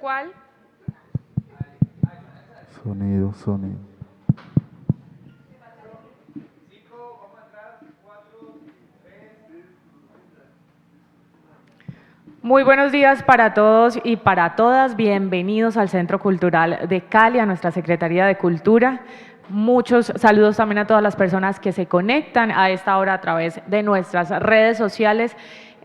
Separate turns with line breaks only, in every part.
¿Cuál?
Sonido.
Muy buenos días para todos y para todas. Bienvenidos al Centro Cultural de Cali, a nuestra Secretaría de Cultura. Muchos saludos también a todas las personas que se conectan a esta hora a través de nuestras redes sociales.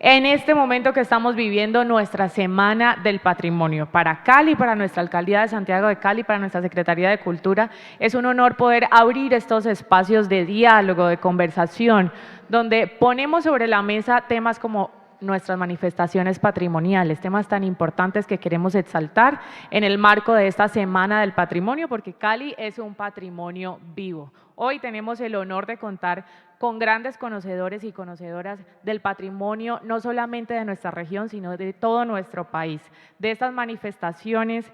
En este momento que estamos viviendo nuestra Semana del Patrimonio para Cali, para nuestra Alcaldía de Santiago de Cali, para nuestra Secretaría de Cultura, es un honor poder abrir estos espacios de diálogo, de conversación, donde ponemos sobre la mesa temas como nuestras manifestaciones patrimoniales, temas tan importantes que queremos exaltar en el marco de esta Semana del Patrimonio, porque Cali es un patrimonio vivo. Hoy tenemos el honor de contar con grandes conocedores y conocedoras del patrimonio, no solamente de nuestra región, sino de todo nuestro país, de estas manifestaciones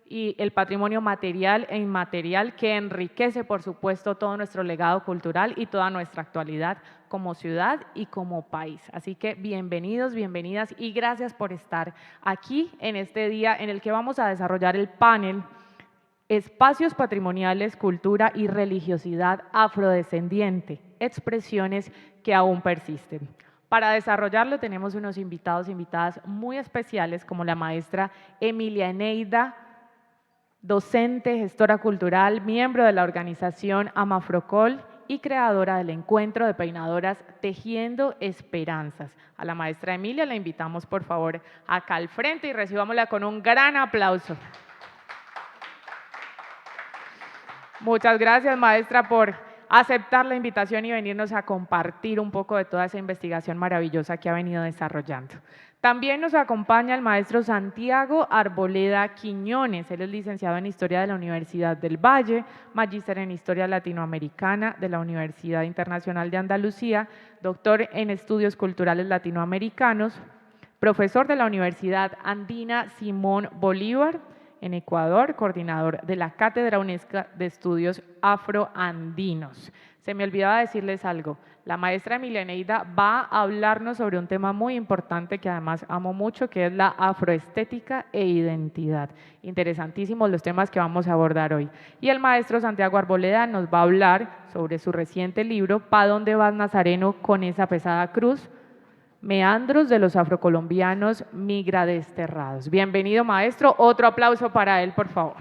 y el patrimonio material e inmaterial que enriquece, por supuesto, todo nuestro legado cultural y toda nuestra actualidad como ciudad y como país. Así que bienvenidos, bienvenidas y gracias por estar aquí en este día en el que vamos a desarrollar el panel Espacios patrimoniales, cultura y religiosidad afrodescendiente, expresiones que aún persisten. Para desarrollarlo tenemos unos invitados e invitadas muy especiales como la maestra Emilia Eneida, docente, gestora cultural, miembro de la organización Amafrocol y creadora del encuentro de peinadoras Tejiendo Esperanzas. A la maestra Emilia la invitamos por favor acá al frente y recibámosla con un gran aplauso. Muchas gracias, maestra, por aceptar la invitación y venirnos a compartir un poco de toda esa investigación maravillosa que ha venido desarrollando. También nos acompaña el maestro Santiago Arboleda Quiñones. Él es licenciado en Historia de la Universidad del Valle, magíster en Historia Latinoamericana de la Universidad Internacional de Andalucía, doctor en Estudios Culturales Latinoamericanos, profesor de la Universidad Andina Simón Bolívar, en Ecuador, coordinador de la Cátedra UNESCO de Estudios Afroandinos. Se me olvidaba decirles algo, la maestra Emilia Eneida va a hablarnos sobre un tema muy importante que además amo mucho, que es la afroestética e identidad. Interesantísimos los temas que vamos a abordar hoy. Y el maestro Santiago Arboleda nos va a hablar sobre su reciente libro, ¿Pa dónde vas, Nazareno, con esa pesada cruz? Meandros de los afrocolombianos migra desterrados. Bienvenido, maestro. Otro aplauso para él, por favor.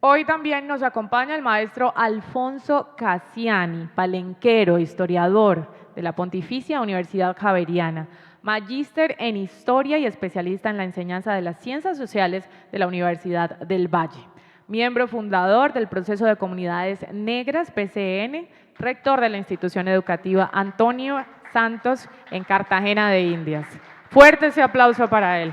Hoy también nos acompaña el maestro Alfonso Cassiani, palenquero, historiador de la Pontificia Universidad Javeriana, magíster en Historia y especialista en la enseñanza de las Ciencias Sociales de la Universidad del Valle, miembro fundador del Proceso de Comunidades Negras, PCN, rector de la institución educativa Antonio Santos en Cartagena de Indias. Fuerte ese aplauso para él.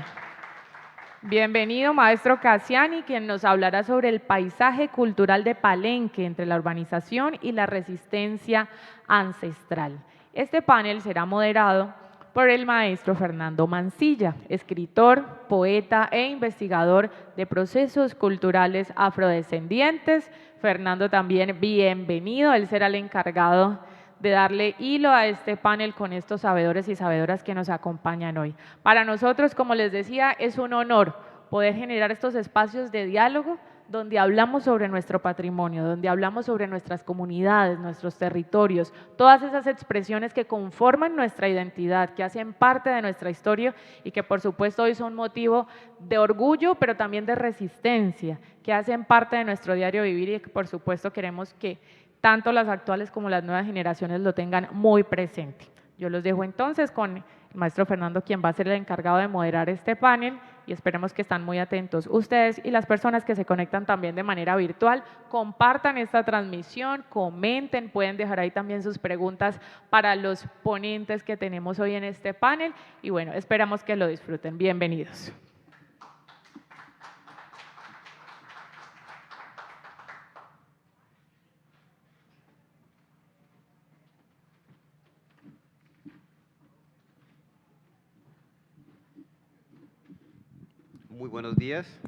Bienvenido, maestro Cassiani, quien nos hablará sobre el paisaje cultural de Palenque entre la urbanización y la resistencia ancestral. Este panel será moderado por el maestro Fernando Mancilla, escritor, poeta e investigador de procesos culturales afrodescendientes. Fernando también, bienvenido, él será el encargado de darle hilo a este panel con estos sabedores y sabedoras que nos acompañan hoy. Para nosotros, como les decía, es un honor poder generar estos espacios de diálogo donde hablamos sobre nuestro patrimonio, donde hablamos sobre nuestras comunidades, nuestros territorios, todas esas expresiones que conforman nuestra identidad, que hacen parte de nuestra historia y que por supuesto hoy son motivo de orgullo, pero también de resistencia, que hacen parte de nuestro diario vivir y que por supuesto queremos que tanto las actuales como las nuevas generaciones lo tengan muy presente. Yo los dejo entonces con el maestro Fernando, quien va a ser el encargado de moderar este panel y esperemos que están muy atentos ustedes y las personas que se conectan también de manera virtual. Compartan esta transmisión, comenten, pueden dejar ahí también sus preguntas para los ponentes que tenemos hoy en este panel y bueno, esperamos que lo disfruten. Bienvenidos.
Muy buenos días.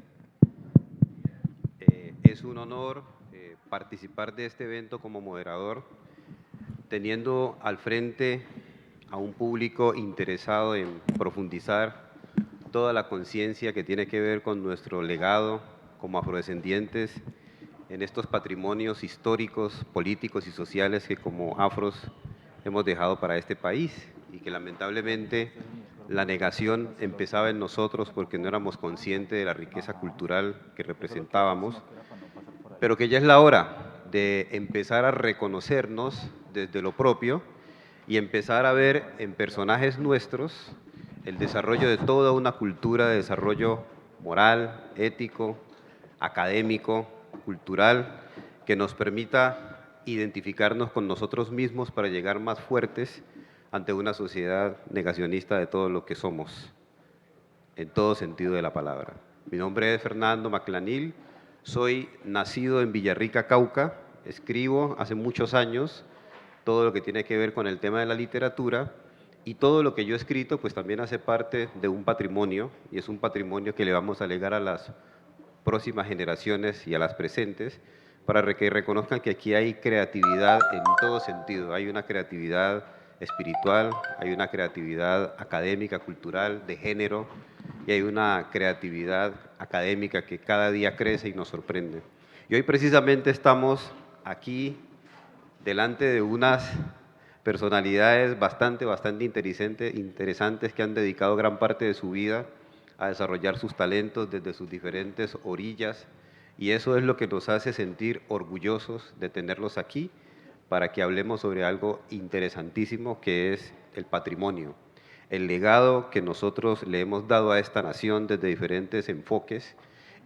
Es un honor participar de este evento como moderador, teniendo al frente a un público interesado en profundizar toda la conciencia que tiene que ver con nuestro legado como afrodescendientes en estos patrimonios históricos, políticos y sociales que como afros hemos dejado para este país y que lamentablemente la negación empezaba en nosotros porque no éramos conscientes de la riqueza cultural que representábamos, pero que ya es la hora de empezar a reconocernos desde lo propio y empezar a ver en personajes nuestros el desarrollo de toda una cultura de desarrollo moral, ético, académico, cultural, que nos permita identificarnos con nosotros mismos para llegar más fuertes ante una sociedad negacionista de todo lo que somos, en todo sentido de la palabra. Mi nombre es Fernando Maclanil, soy nacido en Villarrica, Cauca, escribo hace muchos años todo lo que tiene que ver con el tema de la literatura y todo lo que yo he escrito pues también hace parte de un patrimonio y es un patrimonio que le vamos a legar a las próximas generaciones y a las presentes para que reconozcan que aquí hay creatividad en todo sentido, hay una creatividad espiritual, hay una creatividad académica, cultural, de género y hay una creatividad académica que cada día crece y nos sorprende. Y hoy precisamente estamos aquí delante de unas personalidades bastante interesantes que han dedicado gran parte de su vida a desarrollar sus talentos desde sus diferentes orillas y eso es lo que nos hace sentir orgullosos de tenerlos aquí para que hablemos sobre algo interesantísimo que es el patrimonio, el legado que nosotros le hemos dado a esta nación desde diferentes enfoques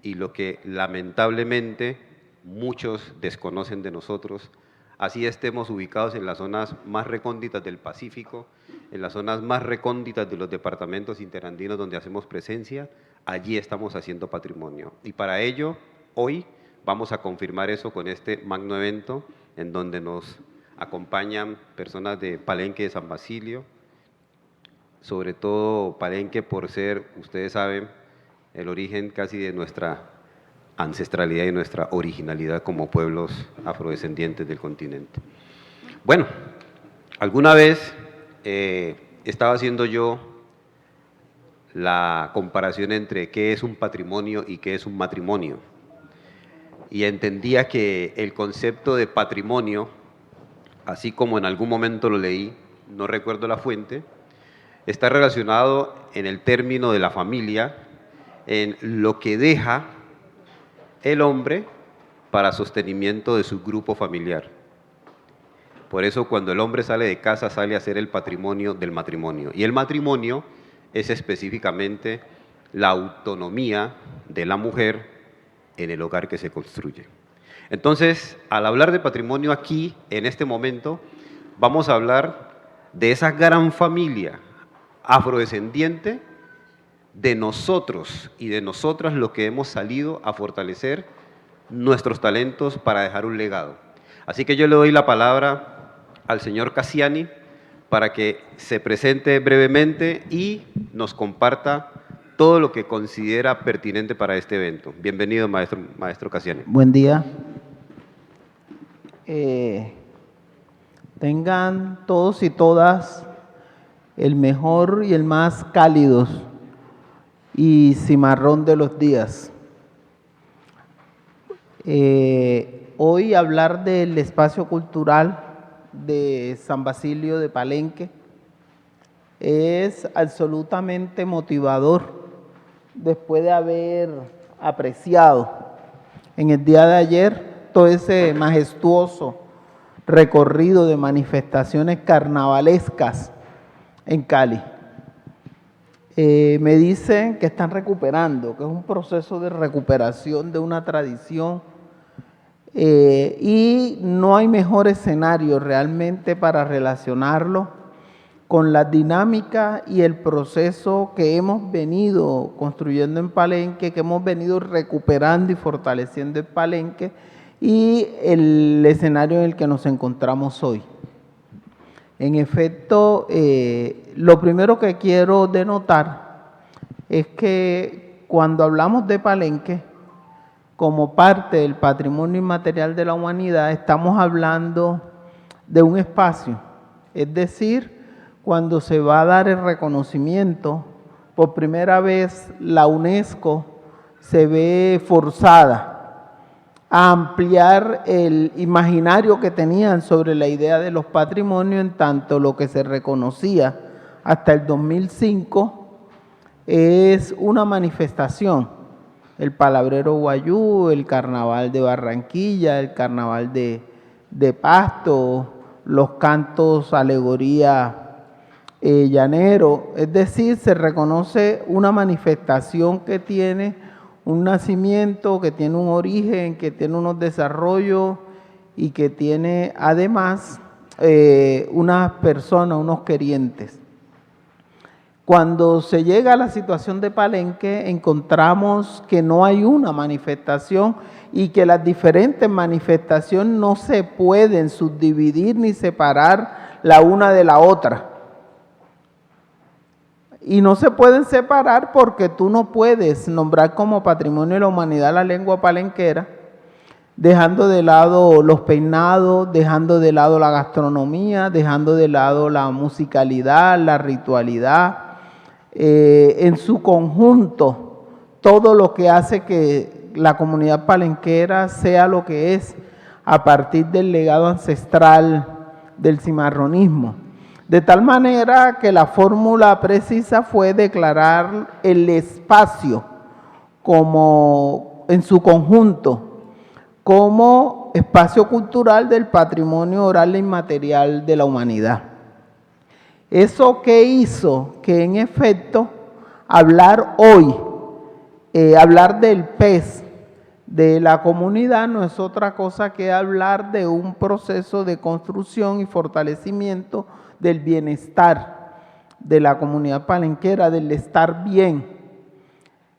y lo que lamentablemente muchos desconocen de nosotros, así estemos ubicados en las zonas más recónditas del Pacífico, en las zonas más recónditas de los departamentos interandinos donde hacemos presencia, allí estamos haciendo patrimonio. Y para ello, hoy vamos a confirmar eso con este magno evento en donde nos acompañan personas de Palenque de San Basilio, sobre todo Palenque por ser, ustedes saben, el origen casi de nuestra ancestralidad y nuestra originalidad como pueblos afrodescendientes del continente. Bueno, alguna vez estaba haciendo yo la comparación entre qué es un patrimonio y qué es un matrimonio. Y entendía que el concepto de patrimonio, así como en algún momento lo leí, no recuerdo la fuente, está relacionado en el término de la familia, en lo que deja el hombre para sostenimiento de su grupo familiar. Por eso cuando el hombre sale de casa sale a hacer el patrimonio del matrimonio. Y el matrimonio es específicamente la autonomía de la mujer en el hogar que se construye. Entonces, al hablar de patrimonio aquí, en este momento, vamos a hablar de esa gran familia afrodescendiente de nosotros y de nosotras lo que hemos salido a fortalecer nuestros talentos para dejar un legado. Así que yo le doy la palabra al señor Cassiani para que se presente brevemente y nos comparta todo lo que considera pertinente para este evento. Bienvenido, maestro Cassiani.
Buen día. Tengan todos y todas el mejor y el más cálidos y cimarrón de los días. Hoy hablar del espacio cultural de San Basilio de Palenque es absolutamente motivador después de haber apreciado en el día de ayer todo ese majestuoso recorrido de manifestaciones carnavalescas en Cali. Me dicen que están recuperando, que es un proceso de recuperación de una tradición y no hay mejor escenario realmente para relacionarlo con la dinámica y el proceso que hemos venido construyendo en Palenque, que hemos venido recuperando y fortaleciendo en Palenque y el escenario en el que nos encontramos hoy. En efecto, lo primero que quiero denotar es que cuando hablamos de Palenque, como parte del patrimonio inmaterial de la humanidad, estamos hablando de un espacio, es decir, cuando se va a dar el reconocimiento, por primera vez la UNESCO se ve forzada a ampliar el imaginario que tenían sobre la idea de los patrimonios, en tanto lo que se reconocía hasta el 2005 es una manifestación. El Palabrero Guayú, el Carnaval de Barranquilla, el Carnaval de Pasto, los cantos alegoría llanero, es decir, se reconoce una manifestación que tiene un nacimiento, que tiene un origen, que tiene unos desarrollos y que tiene además unas personas, unos querientes. Cuando se llega a la situación de Palenque, encontramos que no hay una manifestación y que las diferentes manifestaciones no se pueden subdividir ni separar la una de la otra. Y no se pueden separar porque tú no puedes nombrar como patrimonio de la humanidad la lengua palenquera, dejando de lado los peinados, dejando de lado la gastronomía, dejando de lado la musicalidad, la ritualidad, en su conjunto, todo lo que hace que la comunidad palenquera sea lo que es a partir del legado ancestral del cimarronismo. De tal manera que la fórmula precisa fue declarar el espacio como en su conjunto como espacio cultural del patrimonio oral e inmaterial de la humanidad. ¿Eso qué hizo? Que en efecto hablar hoy, hablar del pez de la comunidad no es otra cosa que hablar de un proceso de construcción y fortalecimiento del bienestar de la comunidad palenquera, del estar bien.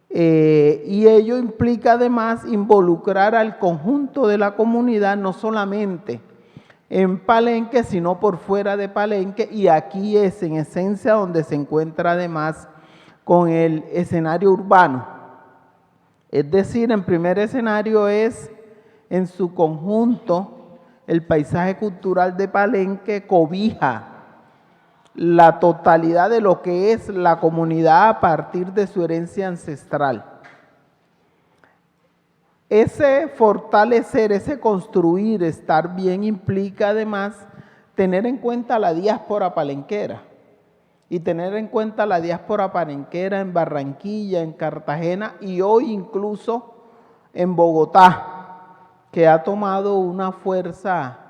Y ello implica además involucrar al conjunto de la comunidad, no solamente en Palenque, sino por fuera de Palenque, y aquí es en esencia donde se encuentra además con el escenario urbano. Es decir, en primer escenario es en su conjunto el paisaje cultural de Palenque cobija la totalidad de lo que es la comunidad a partir de su herencia ancestral. Ese fortalecer, ese construir, estar bien, implica además tener en cuenta la diáspora palenquera y tener en cuenta la diáspora palenquera en Barranquilla, en Cartagena y hoy incluso en Bogotá, que ha tomado una fuerza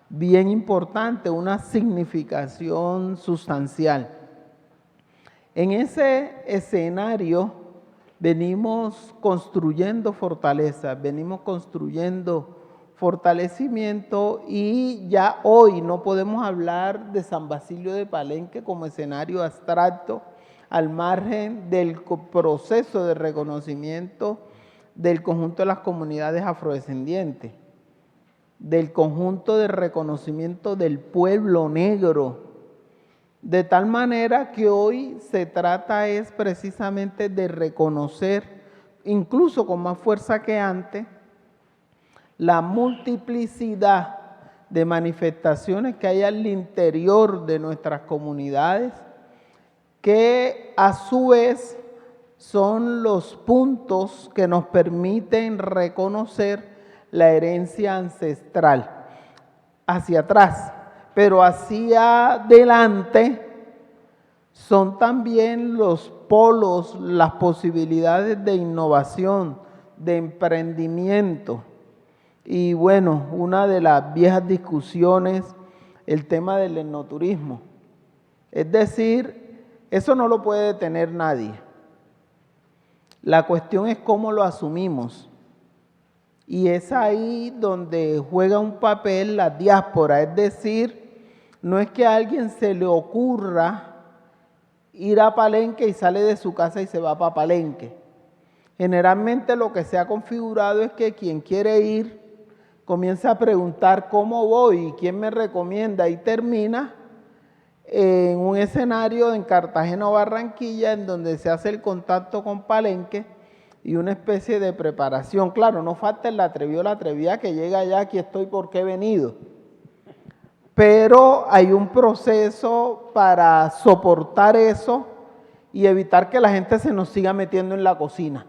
bien importante, una significación sustancial. En ese escenario venimos construyendo fortalezas, venimos construyendo fortalecimiento y ya hoy no podemos hablar de San Basilio de Palenque como escenario abstracto al margen del proceso de reconocimiento del conjunto de las comunidades afrodescendientes, del conjunto de reconocimiento del pueblo negro, de tal manera que hoy se trata es precisamente de reconocer, incluso con más fuerza que antes, la multiplicidad de manifestaciones que hay al interior de nuestras comunidades, que a su vez son los puntos que nos permiten reconocer la herencia ancestral hacia atrás, pero hacia adelante son también los polos, las posibilidades de innovación, de emprendimiento. Y bueno, una de las viejas discusiones, el tema del etnoturismo. Es decir, eso no lo puede detener nadie. La cuestión es cómo lo asumimos. Y es ahí donde juega un papel la diáspora, es decir, no es que a alguien se le ocurra ir a Palenque y sale de su casa y se va para Palenque. Generalmente lo que se ha configurado es que quien quiere ir comienza a preguntar cómo voy y quién me recomienda y termina en un escenario en Cartagena o Barranquilla en donde se hace el contacto con Palenque y una especie de preparación. Claro, no falta el atrevido o la atrevida que llega allá, aquí estoy porque he venido. pero hay un proceso para soportar eso y evitar que la gente se nos siga metiendo en la cocina.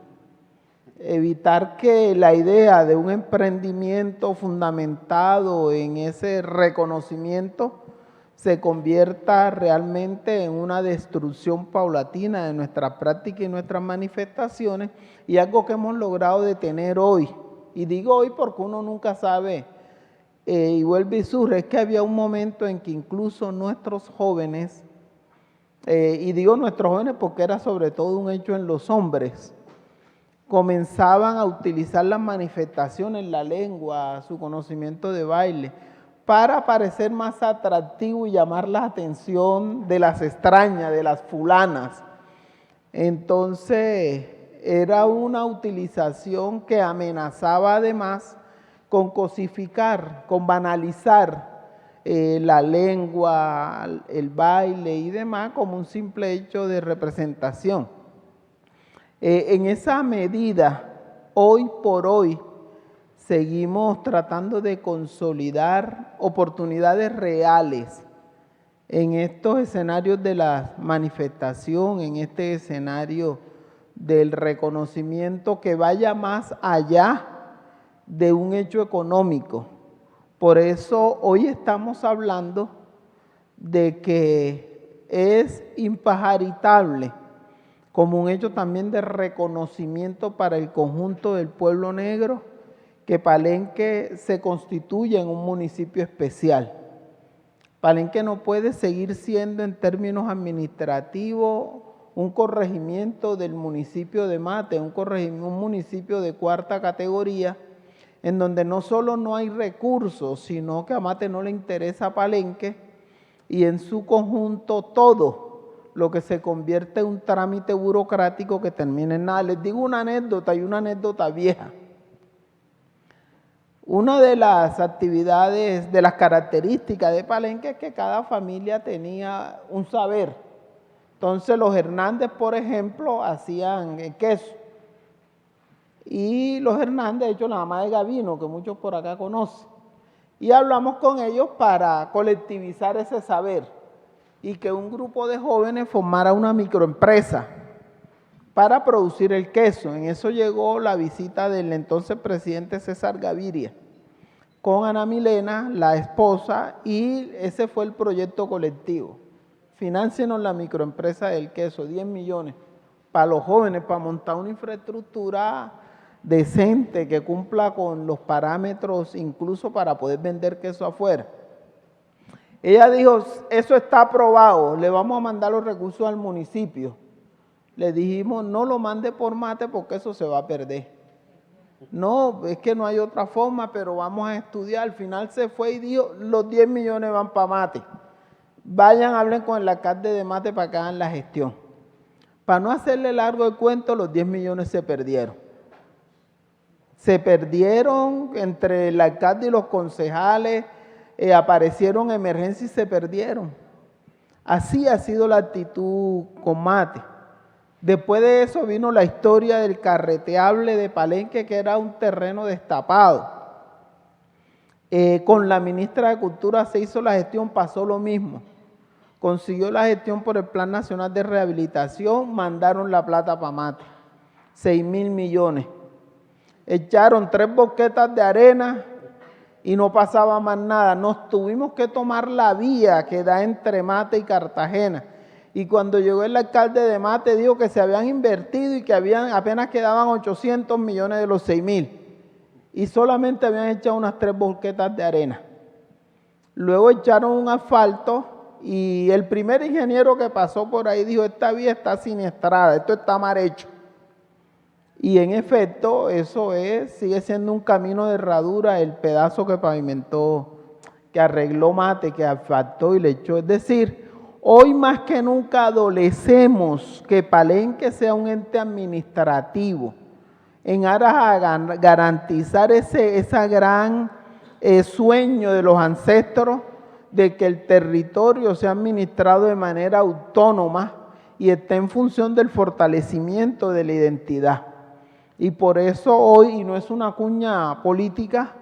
Evitar que la idea de un emprendimiento fundamentado en ese reconocimiento se convierta realmente en una destrucción paulatina de nuestra práctica y nuestras manifestaciones, y algo que hemos logrado detener hoy. Y digo hoy porque uno nunca sabe, y vuelve y surge, es que había un momento en que incluso nuestros jóvenes, y digo nuestros jóvenes porque era sobre todo un hecho en los hombres, comenzaban a utilizar las manifestaciones, la lengua, su conocimiento de baile, para parecer más atractivo y llamar la atención de las extrañas, de las fulanas. Entonces, era una utilización que amenazaba además con cosificar, con banalizar la lengua, el baile y demás como un simple hecho de representación. En esa medida, hoy por hoy, seguimos tratando de consolidar oportunidades reales en estos escenarios de la manifestación, en este escenario del reconocimiento que vaya más allá de un hecho económico. Por eso hoy estamos hablando de que es impajaritable como un hecho también de reconocimiento para el conjunto del pueblo negro, que Palenque se constituya en un municipio especial. Palenque no puede seguir siendo en términos administrativos un corregimiento del municipio de Mate, un municipio de cuarta categoría, en donde no solo no hay recursos, sino que a Mate no le interesa Palenque, y en su conjunto todo lo que se convierte en un trámite burocrático que termina en nada. Les digo una anécdota, y una anécdota vieja. Una de las actividades, de las características de Palenque es que cada familia tenía un saber. Entonces los Hernández, por ejemplo, hacían queso. Y los Hernández, de hecho, la mamá de Gavino, que muchos por acá conocen. Y hablamos con ellos para colectivizar ese saber y que un grupo de jóvenes formara una microempresa para producir el queso. En eso llegó la visita del entonces presidente César Gaviria con Ana Milena, la esposa, y ese fue el proyecto colectivo. Financienos la microempresa del queso, 10 millones para los jóvenes, para montar una infraestructura decente que cumpla con los parámetros incluso para poder vender queso afuera. Ella dijo, eso está aprobado, le vamos a mandar los recursos al municipio. Le dijimos, no lo mande por Mate porque eso se va a perder. No, es que no hay otra forma, pero vamos a estudiar. Al final se fue y dijo, los 10 millones van para Mate. Vayan, hablen con el alcalde de Mate para que hagan la gestión. Para no hacerle largo el cuento, los 10 millones se perdieron. Se perdieron entre el alcalde y los concejales, aparecieron emergencias y se perdieron. Así ha sido la actitud con Mate. Después de eso vino la historia del carreteable de Palenque, que era un terreno destapado. Con la ministra de Cultura se hizo la gestión, pasó lo mismo. Consiguió la gestión por el Plan Nacional de Rehabilitación, mandaron la plata para Mate, 6.000 millones. Echaron 3 boquetas de arena y no pasaba más nada. Nos tuvimos que tomar la vía que da entre Mate y Cartagena. Y cuando llegó el alcalde de Mate dijo que se habían invertido y que apenas quedaban 800 millones de los 6.000. Y solamente habían echado unas 3 boquetas de arena. Luego echaron un asfalto y el primer ingeniero que pasó por ahí dijo, esta vía está siniestrada, esto está mal hecho. Y en efecto, eso sigue siendo un camino de herradura, el pedazo que pavimentó, que arregló Mate, que asfaltó y le echó. Es decir, hoy más que nunca adolecemos que Palenque sea un ente administrativo en aras a garantizar ese gran sueño de los ancestros de que el territorio sea administrado de manera autónoma y esté en función del fortalecimiento de la identidad. Y por eso hoy, y no es una cuña política,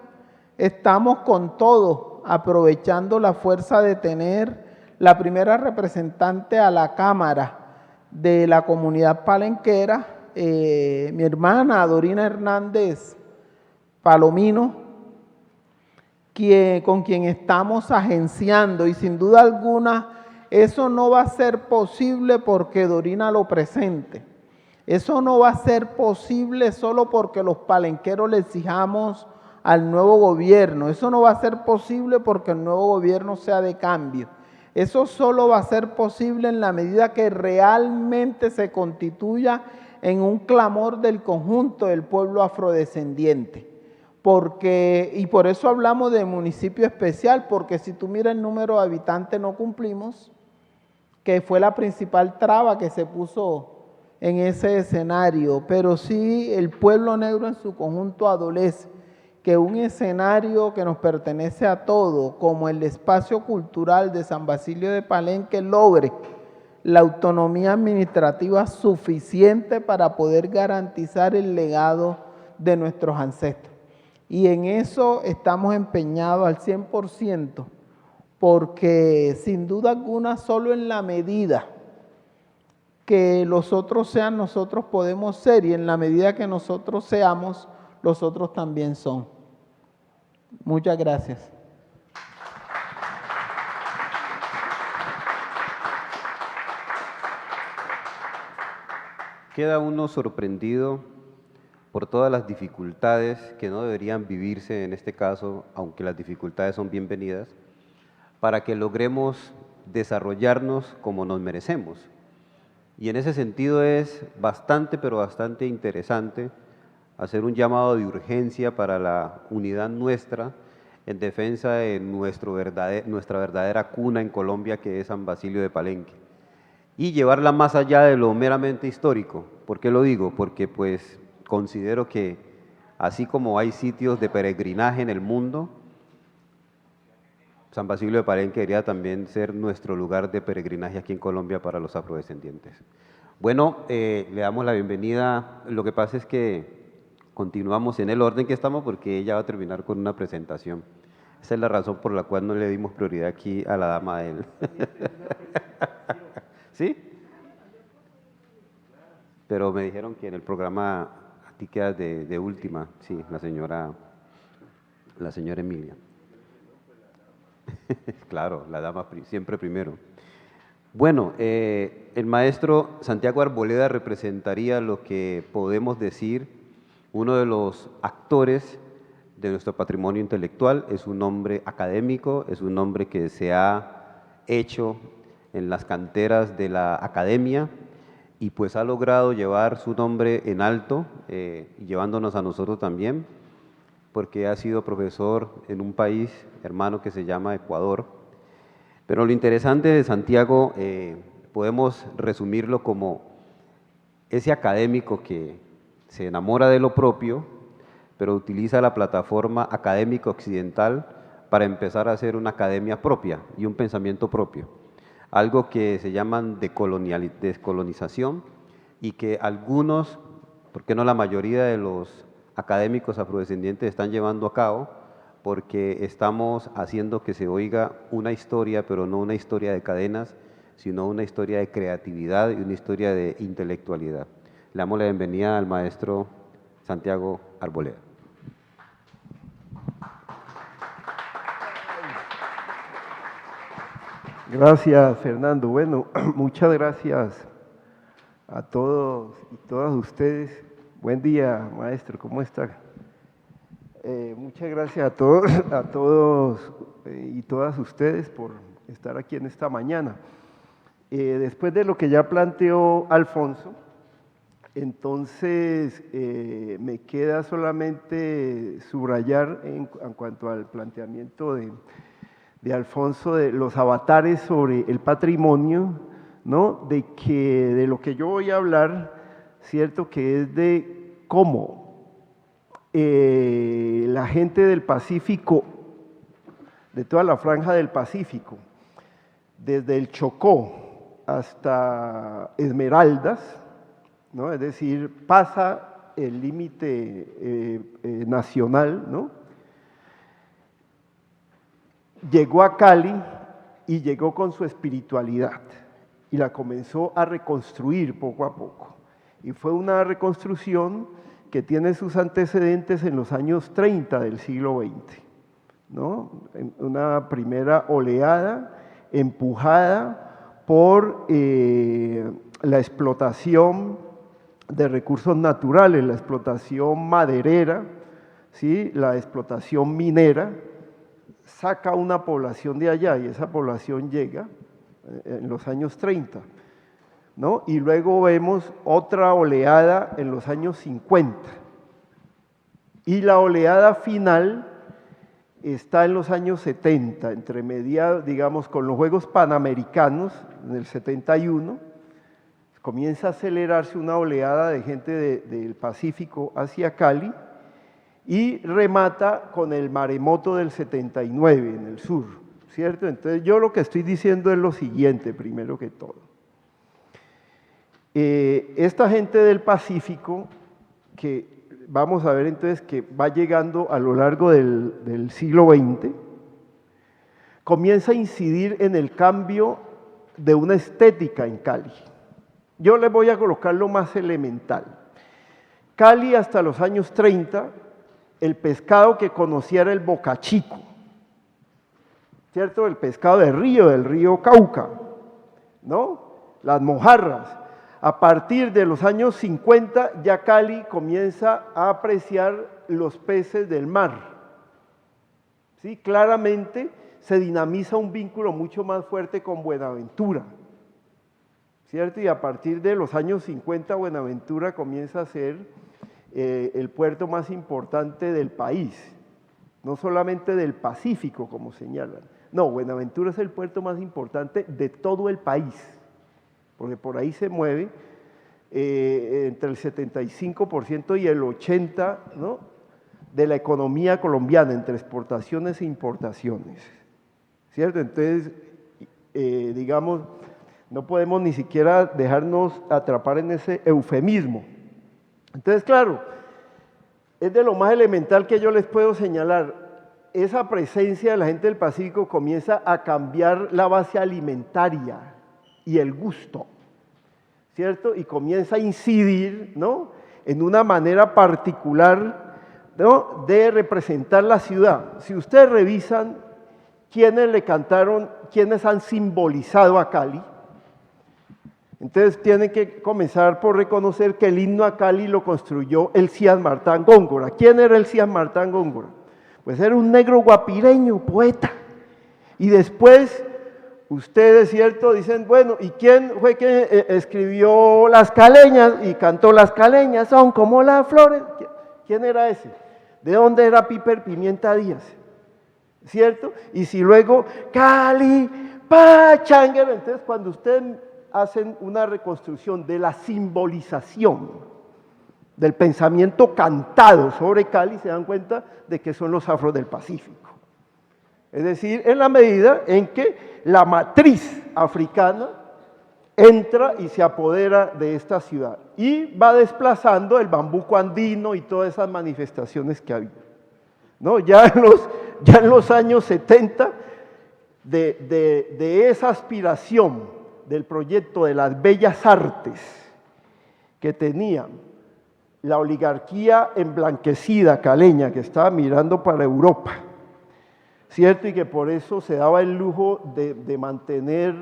estamos con todo todo, aprovechando la fuerza de tener la primera representante a la Cámara de la comunidad palenquera, mi hermana Dorina Hernández Palomino, con quien estamos agenciando, y sin duda alguna eso no va a ser posible porque Dorina lo presente. Eso no va a ser posible solo porque los palenqueros le exijamos al nuevo gobierno. Eso no va a ser posible porque el nuevo gobierno sea de cambio. Eso solo va a ser posible en la medida que realmente se constituya en un clamor del conjunto del pueblo afrodescendiente. Y por eso hablamos de municipio especial, porque si tú miras el número de habitantes no cumplimos, que fue la principal traba que se puso en ese escenario, pero sí el pueblo negro en su conjunto adolece que un escenario que nos pertenece a todos, como el espacio cultural de San Basilio de Palenque, logre la autonomía administrativa suficiente para poder garantizar el legado de nuestros ancestros. Y en eso estamos empeñados al 100%, porque sin duda alguna solo en la medida que los otros sean, nosotros podemos ser, y en la medida que nosotros seamos, los otros también son. Muchas gracias.
Queda uno sorprendido por todas las dificultades que no deberían vivirse en este caso, aunque las dificultades son bienvenidas, para que logremos desarrollarnos como nos merecemos. Y en ese sentido es bastante, pero bastante interesante hacer un llamado de urgencia para la unidad nuestra en defensa de nuestra verdadera cuna en Colombia, que es San Basilio de Palenque, y llevarla más allá de lo meramente histórico. ¿Por qué lo digo? Porque pues considero que así como hay sitios de peregrinaje en el mundo, San Basilio de Palenque debería también ser nuestro lugar de peregrinaje aquí en Colombia para los afrodescendientes. Bueno, le damos la bienvenida. Lo que pasa es que continuamos en el orden que estamos porque ella va a terminar con una presentación. Esa es la razón por la cual no le dimos prioridad aquí a la dama de él. ¿Sí? Pero me dijeron que en el programa a ti quedas de última. Sí, la señora Emilia. Claro, la dama siempre primero. Bueno, el maestro Santiago Arboleda representaría lo que podemos decir uno de los actores de nuestro patrimonio intelectual. Es un hombre académico, es un hombre que se ha hecho en las canteras de la academia y pues ha logrado llevar su nombre en alto, llevándonos a nosotros también, porque ha sido profesor en un país hermano que se llama Ecuador. Pero lo interesante de Santiago podemos resumirlo como ese académico que se enamora de lo propio, pero utiliza la plataforma académica occidental para empezar a hacer una academia propia y un pensamiento propio. Algo que se llaman descolonización y que algunos, ¿por qué no la mayoría de los académicos afrodescendientes están llevando a cabo? Porque estamos haciendo que se oiga una historia, pero no una historia de cadenas, sino una historia de creatividad y una historia de intelectualidad. Le damos la bienvenida al maestro Santiago Arboleda.
Gracias, Fernando. Bueno, muchas gracias a todos y todas ustedes. Buen día, maestro, ¿cómo está? Muchas gracias a todos y todas ustedes por estar aquí en esta mañana. Después de lo que ya planteó Alfonso, entonces me queda solamente subrayar en cuanto al planteamiento de Alfonso de los avatares sobre el patrimonio, ¿no? De lo que yo voy a hablar, cierto, que es de cómo la gente del Pacífico, de toda la franja del Pacífico, desde el Chocó hasta Esmeraldas, ¿no? Es decir, pasa el límite nacional, ¿no? llegó a Cali y llegó con su espiritualidad y la comenzó a reconstruir poco a poco. Y fue una reconstrucción que tiene sus antecedentes en los años 30 del siglo XX, ¿no? En una primera oleada empujada por la explotación de recursos naturales, la explotación maderera, ¿sí? La explotación minera, saca una población de allá y esa población llega en los años 30, ¿no? Y luego vemos otra oleada en los años 50. Y la oleada final está en los años 70, entre mediados, digamos, con los Juegos Panamericanos, en el 71, comienza a acelerarse una oleada de gente del Pacífico hacia Cali y remata con el maremoto del 79 en el sur, ¿cierto? Entonces yo lo que estoy diciendo es lo siguiente, primero que todo. Esta gente del Pacífico, que vamos a ver entonces que va llegando a lo largo del siglo XX, comienza a incidir en el cambio de una estética en Cali. Yo les voy a colocar lo más elemental. Cali hasta los años 30, el pescado que conocía era el bocachico, ¿cierto? El pescado del río Cauca, ¿no? Las mojarras. A partir de los años 50 ya Cali comienza a apreciar los peces del mar. ¿Sí? Claramente se dinamiza un vínculo mucho más fuerte con Buenaventura, ¿cierto? Y a partir de los años 50 Buenaventura comienza a ser el puerto más importante del país, no solamente del Pacífico como señalan. No, Buenaventura es el puerto más importante de todo el país, porque por ahí se mueve entre el 75% y el 80%, ¿no?, de la economía colombiana, entre exportaciones e importaciones, ¿cierto? Entonces, digamos, no podemos ni siquiera dejarnos atrapar en ese eufemismo. Entonces, claro, es de lo más elemental que yo les puedo señalar. Esa presencia de la gente del Pacífico comienza a cambiar la base alimentaria y el gusto, ¿cierto? Y comienza a incidir, ¿no?, en una manera particular, ¿no?, de representar la ciudad. Si ustedes revisan quiénes le cantaron, quiénes han simbolizado a Cali, entonces tienen que comenzar por reconocer que el himno a Cali lo construyó el Elías Martán Góngora. ¿Quién era el Elías Martán Góngora? Pues era un negro guapireño, poeta. Y después, ustedes, ¿cierto?, dicen, bueno, ¿y quién fue que escribió Las Caleñas y cantó Las Caleñas? Son como las flores. ¿Quién era ese? ¿De dónde era Piper Pimienta Díaz? ¿Cierto? Y si luego, Cali, Pachanguero, entonces cuando ustedes hacen una reconstrucción de la simbolización del pensamiento cantado sobre Cali, se dan cuenta de que son los afros del Pacífico. Es decir, en la medida en que la matriz africana entra y se apodera de esta ciudad y va desplazando el bambuco andino y todas esas manifestaciones que había, ¿no? Ya en los años 70, de esa aspiración del proyecto de las bellas artes que tenía la oligarquía emblanquecida caleña que estaba mirando para Europa, ¿cierto? Y que por eso se daba el lujo de mantener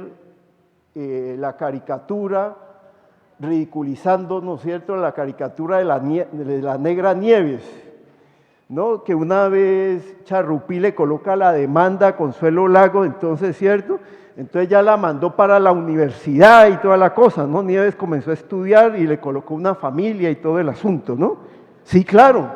la caricatura, ridiculizando, ¿no es cierto?, la caricatura de la Negra Nieves, ¿no?, que una vez Charrupí le coloca la demanda a Consuelo Lago, entonces, ¿cierto?, entonces ya la mandó para la universidad y toda la cosa, ¿no? Nieves comenzó a estudiar y le colocó una familia y todo el asunto, ¿no? Sí, claro.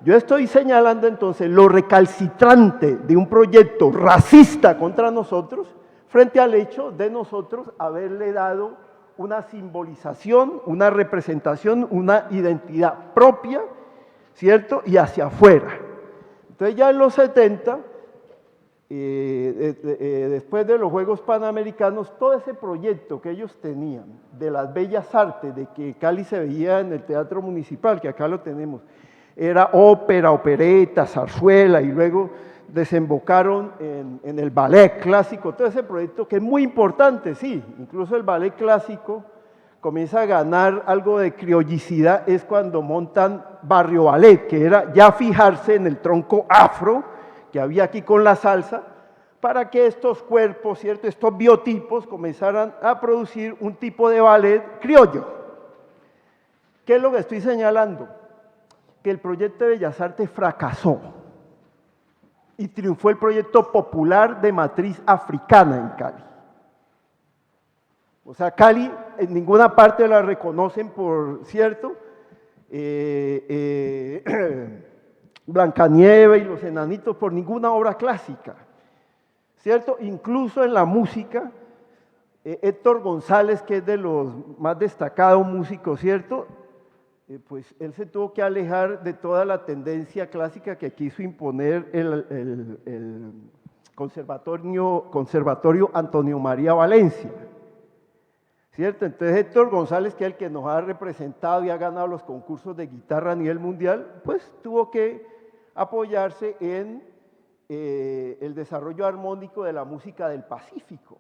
Yo estoy señalando entonces lo recalcitrante de un proyecto racista contra nosotros frente al hecho de nosotros haberle dado una simbolización, una representación, una identidad propia, ¿cierto?, y hacia afuera. Entonces ya en los 70, después de los Juegos Panamericanos, todo ese proyecto que ellos tenían de las bellas artes, de que Cali se veía en el Teatro Municipal, que acá lo tenemos, era ópera, opereta, zarzuela, y luego desembocaron en el ballet clásico, todo ese proyecto que es muy importante, sí, incluso el ballet clásico comienza a ganar algo de criollicidad, es cuando montan Barrio Ballet, que era ya fijarse en el tronco afro que había aquí con la salsa, para que estos cuerpos, ¿cierto?, estos biotipos comenzaran a producir un tipo de ballet criollo. ¿Qué es lo que estoy señalando? Que el proyecto de Bellas Artes fracasó y triunfó el proyecto popular de matriz africana en Cali. O sea, Cali en ninguna parte la reconocen por, ¿cierto? Blancanieves y los enanitos por ninguna obra clásica, ¿cierto? Incluso en la música, Héctor González, que es de los más destacados músicos, ¿cierto? Pues él se tuvo que alejar de toda la tendencia clásica que quiso imponer el conservatorio Antonio María Valencia, ¿cierto? Entonces Héctor González, que es el que nos ha representado y ha ganado los concursos de guitarra a nivel mundial, pues tuvo que apoyarse en el desarrollo armónico de la música del Pacífico,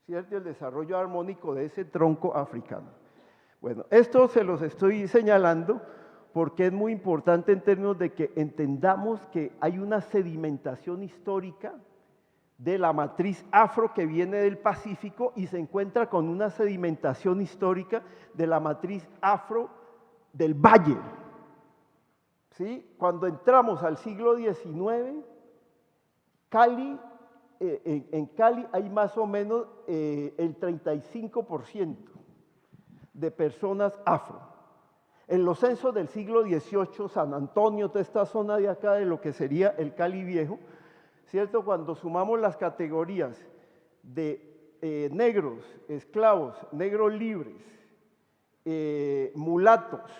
¿cierto? El desarrollo armónico de ese tronco africano. Bueno, esto se los estoy señalando porque es muy importante en términos de que entendamos que hay una sedimentación histórica de la matriz afro que viene del Pacífico y se encuentra con una sedimentación histórica de la matriz afro del Valle. ¿Sí? Cuando entramos al siglo XIX, Cali, en Cali hay más o menos el 35% de personas afro. En los censos del siglo XVIII, San Antonio, toda esta zona de acá de lo que sería el Cali Viejo, ¿cierto? Cuando sumamos las categorías de negros, esclavos, negros libres, mulatos,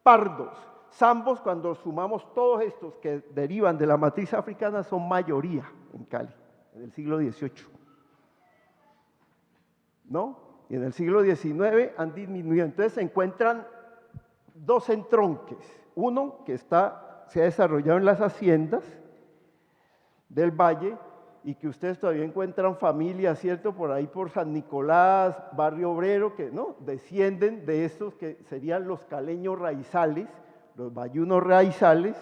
pardos, zambos, cuando sumamos todos estos que derivan de la matriz africana, son mayoría en Cali, en el siglo XVIII. ¿No? Y en el siglo XIX han disminuido. Entonces se encuentran dos entronques. Uno que se ha desarrollado en las haciendas del Valle y que ustedes todavía encuentran familias, ¿cierto? Por ahí por San Nicolás, Barrio Obrero, que no descienden de estos que serían los caleños raizales, los bayunos raizales,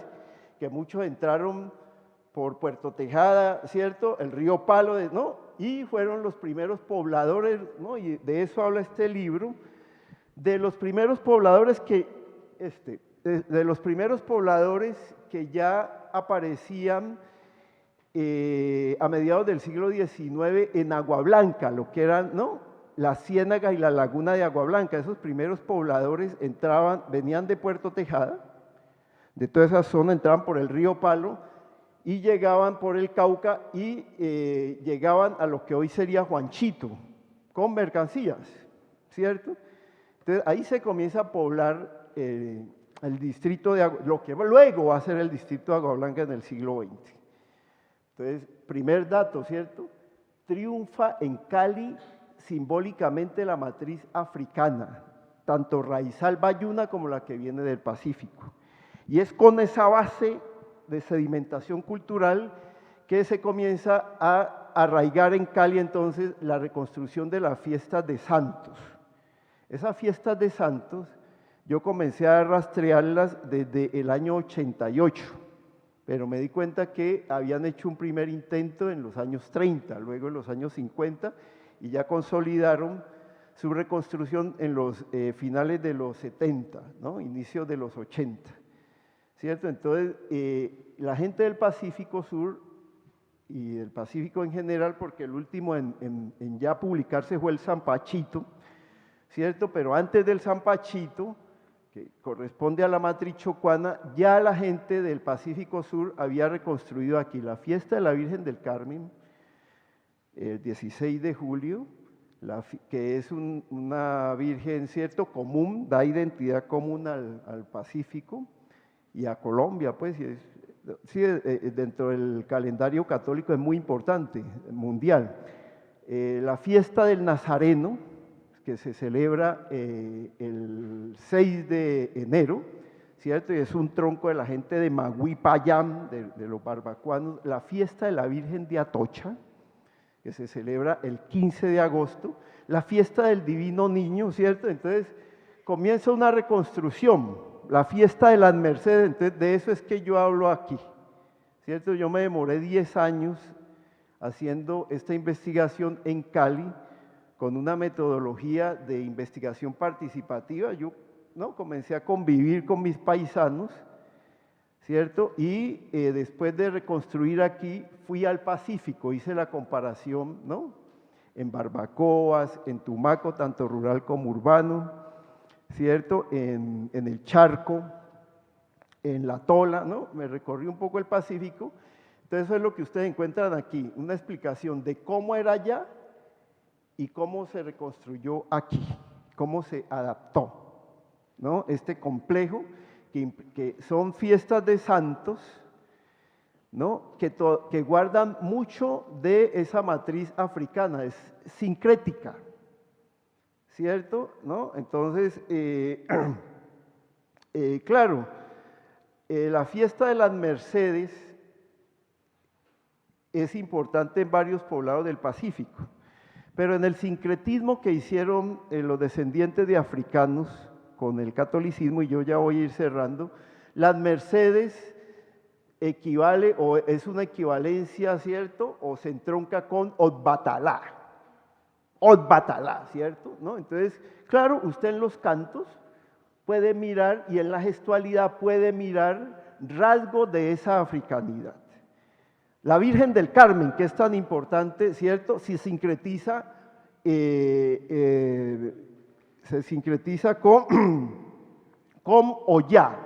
que muchos entraron por Puerto Tejada, ¿cierto? El río Palo, ¿no? Y fueron los primeros pobladores, ¿no? Y de eso habla este libro, de los primeros pobladores que, de los primeros pobladores que ya aparecían a mediados del siglo XIX en Agua Blanca, lo que eran, ¿no?, la ciénaga y la laguna de Agua Blanca. Esos primeros pobladores venían de Puerto Tejada, de toda esa zona, entraban por el río Palo y llegaban por el Cauca y llegaban a lo que hoy sería Juanchito, con mercancías, ¿cierto? Entonces ahí se comienza a poblar el distrito de lo que luego va a ser el distrito de Agua Blanca en el siglo XX. Entonces, primer dato, ¿cierto? Triunfa en Cali simbólicamente la matriz africana, tanto raizal bayuna como la que viene del Pacífico. Y es con esa base de sedimentación cultural que se comienza a arraigar en Cali entonces la reconstrucción de las fiestas de santos. Esas fiestas de santos yo comencé a rastrearlas desde el año 88, pero me di cuenta que habían hecho un primer intento en los años 30, luego en los años 50, y ya consolidaron su reconstrucción en los finales de los 70, ¿no? Inicios de los 80, ¿cierto? Entonces, la gente del Pacífico Sur y del Pacífico en general, porque el último en ya publicarse fue el Zampachito, ¿cierto? Pero antes del Zampachito, que corresponde a la matriz chocuana, ya la gente del Pacífico Sur había reconstruido aquí la fiesta de la Virgen del Carmen, el 16 de julio, que es una virgen, ¿cierto?, común, da identidad común al Pacífico y a Colombia, pues, sí, dentro del calendario católico es muy importante, mundial. La fiesta del Nazareno, que se celebra el 6 de enero, ¿cierto? Y es un tronco de la gente de Magui Payam, de los barbacoanos, la fiesta de la Virgen de Atocha, que se celebra el 15 de agosto, la fiesta del Divino Niño, ¿cierto? Entonces comienza una reconstrucción, la fiesta de las Mercedes, entonces de eso es que yo hablo aquí, ¿cierto? Yo me demoré 10 años haciendo esta investigación en Cali con una metodología de investigación participativa. Yo comencé a convivir con mis paisanos, ¿cierto? Y después de reconstruir aquí, fui al Pacífico, hice la comparación, ¿no? En Barbacoas, en Tumaco, tanto rural como urbano, ¿cierto? En el Charco, en La Tola, ¿no? Me recorrí un poco el Pacífico. Entonces eso es lo que ustedes encuentran aquí, una explicación de cómo era allá y cómo se reconstruyó aquí, cómo se adaptó, ¿no? Este complejo que son fiestas de santos, ¿no? Que guardan mucho de esa matriz africana, es sincrética, ¿cierto? ¿No? Entonces, claro, la fiesta de las Mercedes es importante en varios poblados del Pacífico, pero en el sincretismo que hicieron los descendientes de africanos con el catolicismo, y yo ya voy a ir cerrando, las Mercedes equivale o es una equivalencia, ¿cierto? O se entronca con Otbatalá, ¿cierto? ¿No? Entonces, claro, usted en los cantos puede mirar y en la gestualidad puede mirar rasgos de esa africanidad. La Virgen del Carmen, que es tan importante, ¿cierto? Se sincretiza con Ollá.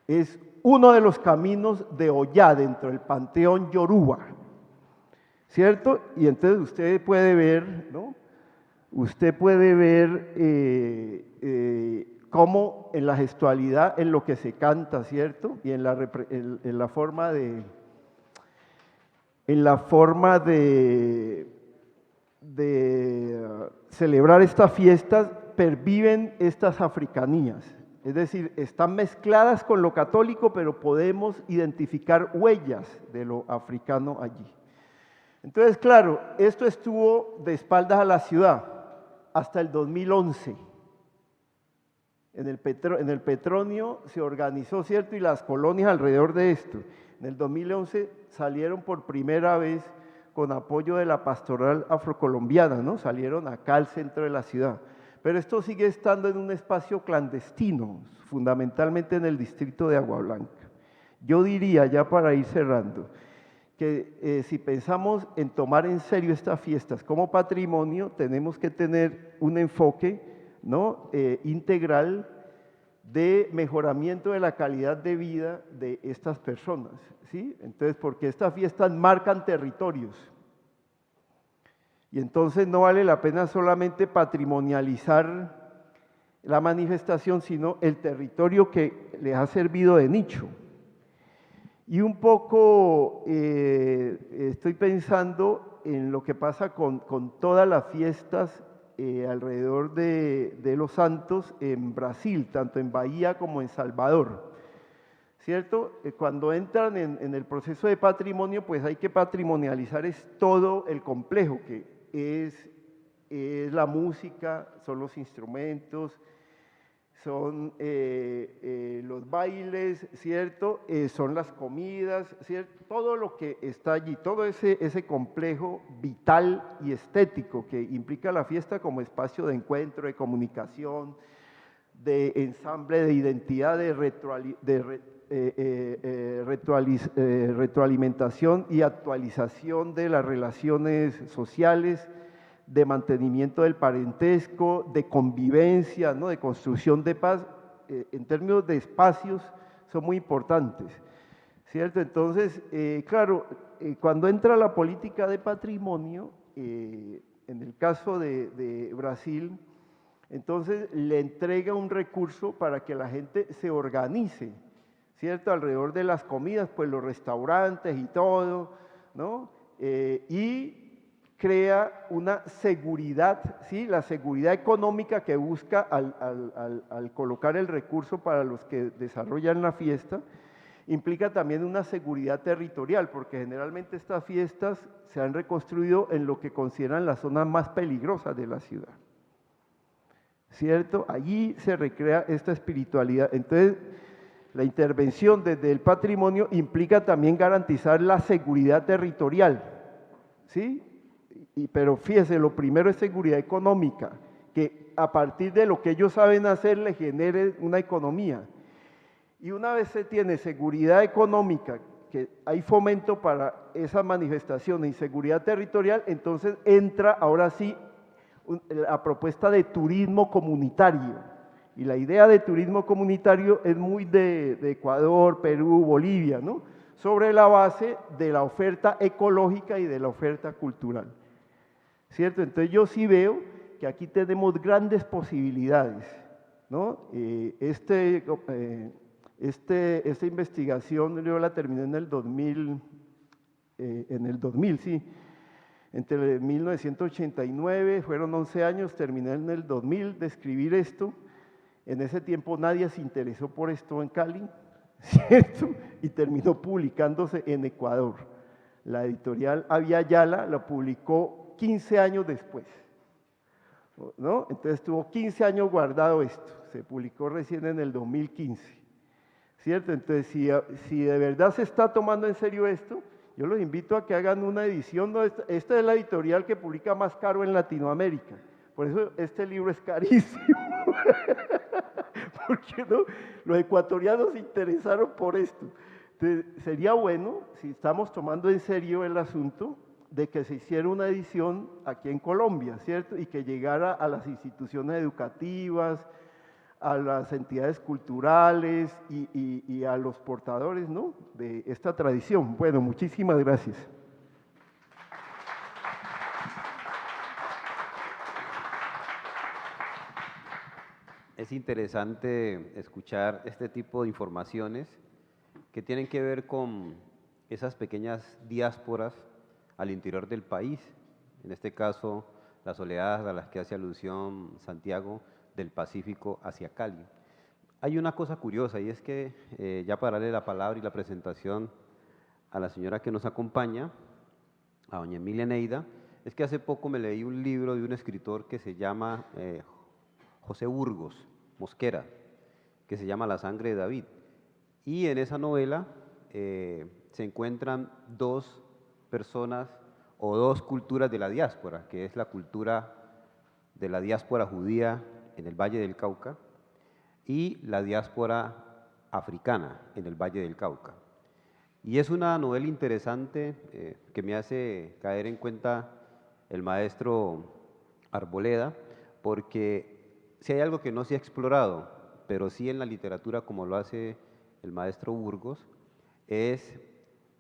Es uno de los caminos de Ollá dentro del panteón Yoruba, ¿cierto? Y entonces usted puede ver, ¿no? Usted puede ver cómo en la gestualidad, en lo que se canta, ¿cierto? Y en la forma de celebrar estas fiestas, perviven estas africanías. Es decir, están mezcladas con lo católico, pero podemos identificar huellas de lo africano allí. Entonces, claro, esto estuvo de espaldas a la ciudad hasta el 2011. En el Petronio se organizó, ¿cierto? Y las colonias alrededor de esto. En el 2011 salieron por primera vez con apoyo de la pastoral afrocolombiana, ¿no? Salieron acá al centro de la ciudad. Pero esto sigue estando en un espacio clandestino, fundamentalmente en el distrito de Agua Blanca. Yo diría, ya para ir cerrando, que si pensamos en tomar en serio estas fiestas como patrimonio, tenemos que tener un enfoque, ¿no? Integral de mejoramiento de la calidad de vida de estas personas, ¿sí? Entonces, porque estas fiestas marcan territorios. Y entonces no vale la pena solamente patrimonializar la manifestación, sino el territorio que les ha servido de nicho. Y un poco estoy pensando en lo que pasa con todas las fiestas alrededor de los santos en Brasil, tanto en Bahía como en Salvador, ¿cierto? Cuando entran en el proceso de patrimonio, pues hay que patrimonializar todo el complejo, que es la música, son los instrumentos, son los bailes, ¿cierto? Son las comidas, ¿cierto? Todo lo que está allí, todo ese complejo vital y estético que implica la fiesta como espacio de encuentro, de comunicación, de ensamble, de identidad, de retroalimentación y actualización de las relaciones sociales, de mantenimiento del parentesco, de convivencia, ¿no? De construcción de paz, en términos de espacios, son muy importantes, ¿cierto? Entonces, claro, cuando entra la política de patrimonio, en el caso de Brasil, entonces le entrega un recurso para que la gente se organice, ¿cierto? Alrededor de las comidas, pues los restaurantes y todo, ¿no? Y crea una seguridad, ¿sí? La seguridad económica que busca al colocar el recurso para los que desarrollan la fiesta, implica también una seguridad territorial, porque generalmente estas fiestas se han reconstruido en lo que consideran las zonas más peligrosas de la ciudad, ¿cierto? Allí se recrea esta espiritualidad. Entonces, la intervención desde el patrimonio implica también garantizar la seguridad territorial, ¿sí? Pero fíjese, lo primero es seguridad económica, que a partir de lo que ellos saben hacer le genere una economía. Y una vez se tiene seguridad económica, que hay fomento para esa manifestación y seguridad territorial, entonces entra ahora sí la propuesta de turismo comunitario. Y la idea de turismo comunitario es muy de Ecuador, Perú, Bolivia, ¿no? Sobre la base de la oferta ecológica y de la oferta cultural, ¿cierto? Entonces yo sí veo que aquí tenemos grandes posibilidades, ¿no? Esta investigación yo la terminé en el 2000, sí. Entre 1989, fueron 11 años, terminé en el 2000 de escribir esto. En ese tiempo nadie se interesó por esto en Cali, ¿cierto? Y terminó publicándose en Ecuador. La editorial Avia Yala lo publicó 15 años después, ¿no? Entonces estuvo 15 años guardado esto, se publicó recién en el 2015, ¿cierto? Entonces si de verdad se está tomando en serio esto, yo los invito a que hagan una edición, ¿no? Esta es la editorial que publica más caro en Latinoamérica, por eso este libro es carísimo, porque no, los ecuatorianos se interesaron por esto. Entonces, sería bueno, si estamos tomando en serio el asunto, de que se hiciera una edición aquí en Colombia, ¿cierto? Y que llegara a las instituciones educativas, a las entidades culturales y a los portadores, ¿no?, de esta tradición. Bueno, muchísimas gracias.
Es interesante escuchar este tipo de informaciones que tienen que ver con esas pequeñas diásporas al interior del país, en este caso las oleadas a las que hace alusión Santiago del Pacífico hacia Cali. Hay una cosa curiosa y es que, ya para darle la palabra y la presentación a la señora que nos acompaña, a doña Emilia Neida, es que hace poco me leí un libro de un escritor que se llama José Burgos Mosquera, que se llama La sangre de David. Y en esa novela se encuentran dos personas o dos culturas de la diáspora, que es la cultura de la diáspora judía en el Valle del Cauca y la diáspora africana en el Valle del Cauca. Y es una novela interesante que me hace caer en cuenta el maestro Arboleda, porque si hay algo que no se ha explorado, pero sí en la literatura como lo hace el maestro Burgos, es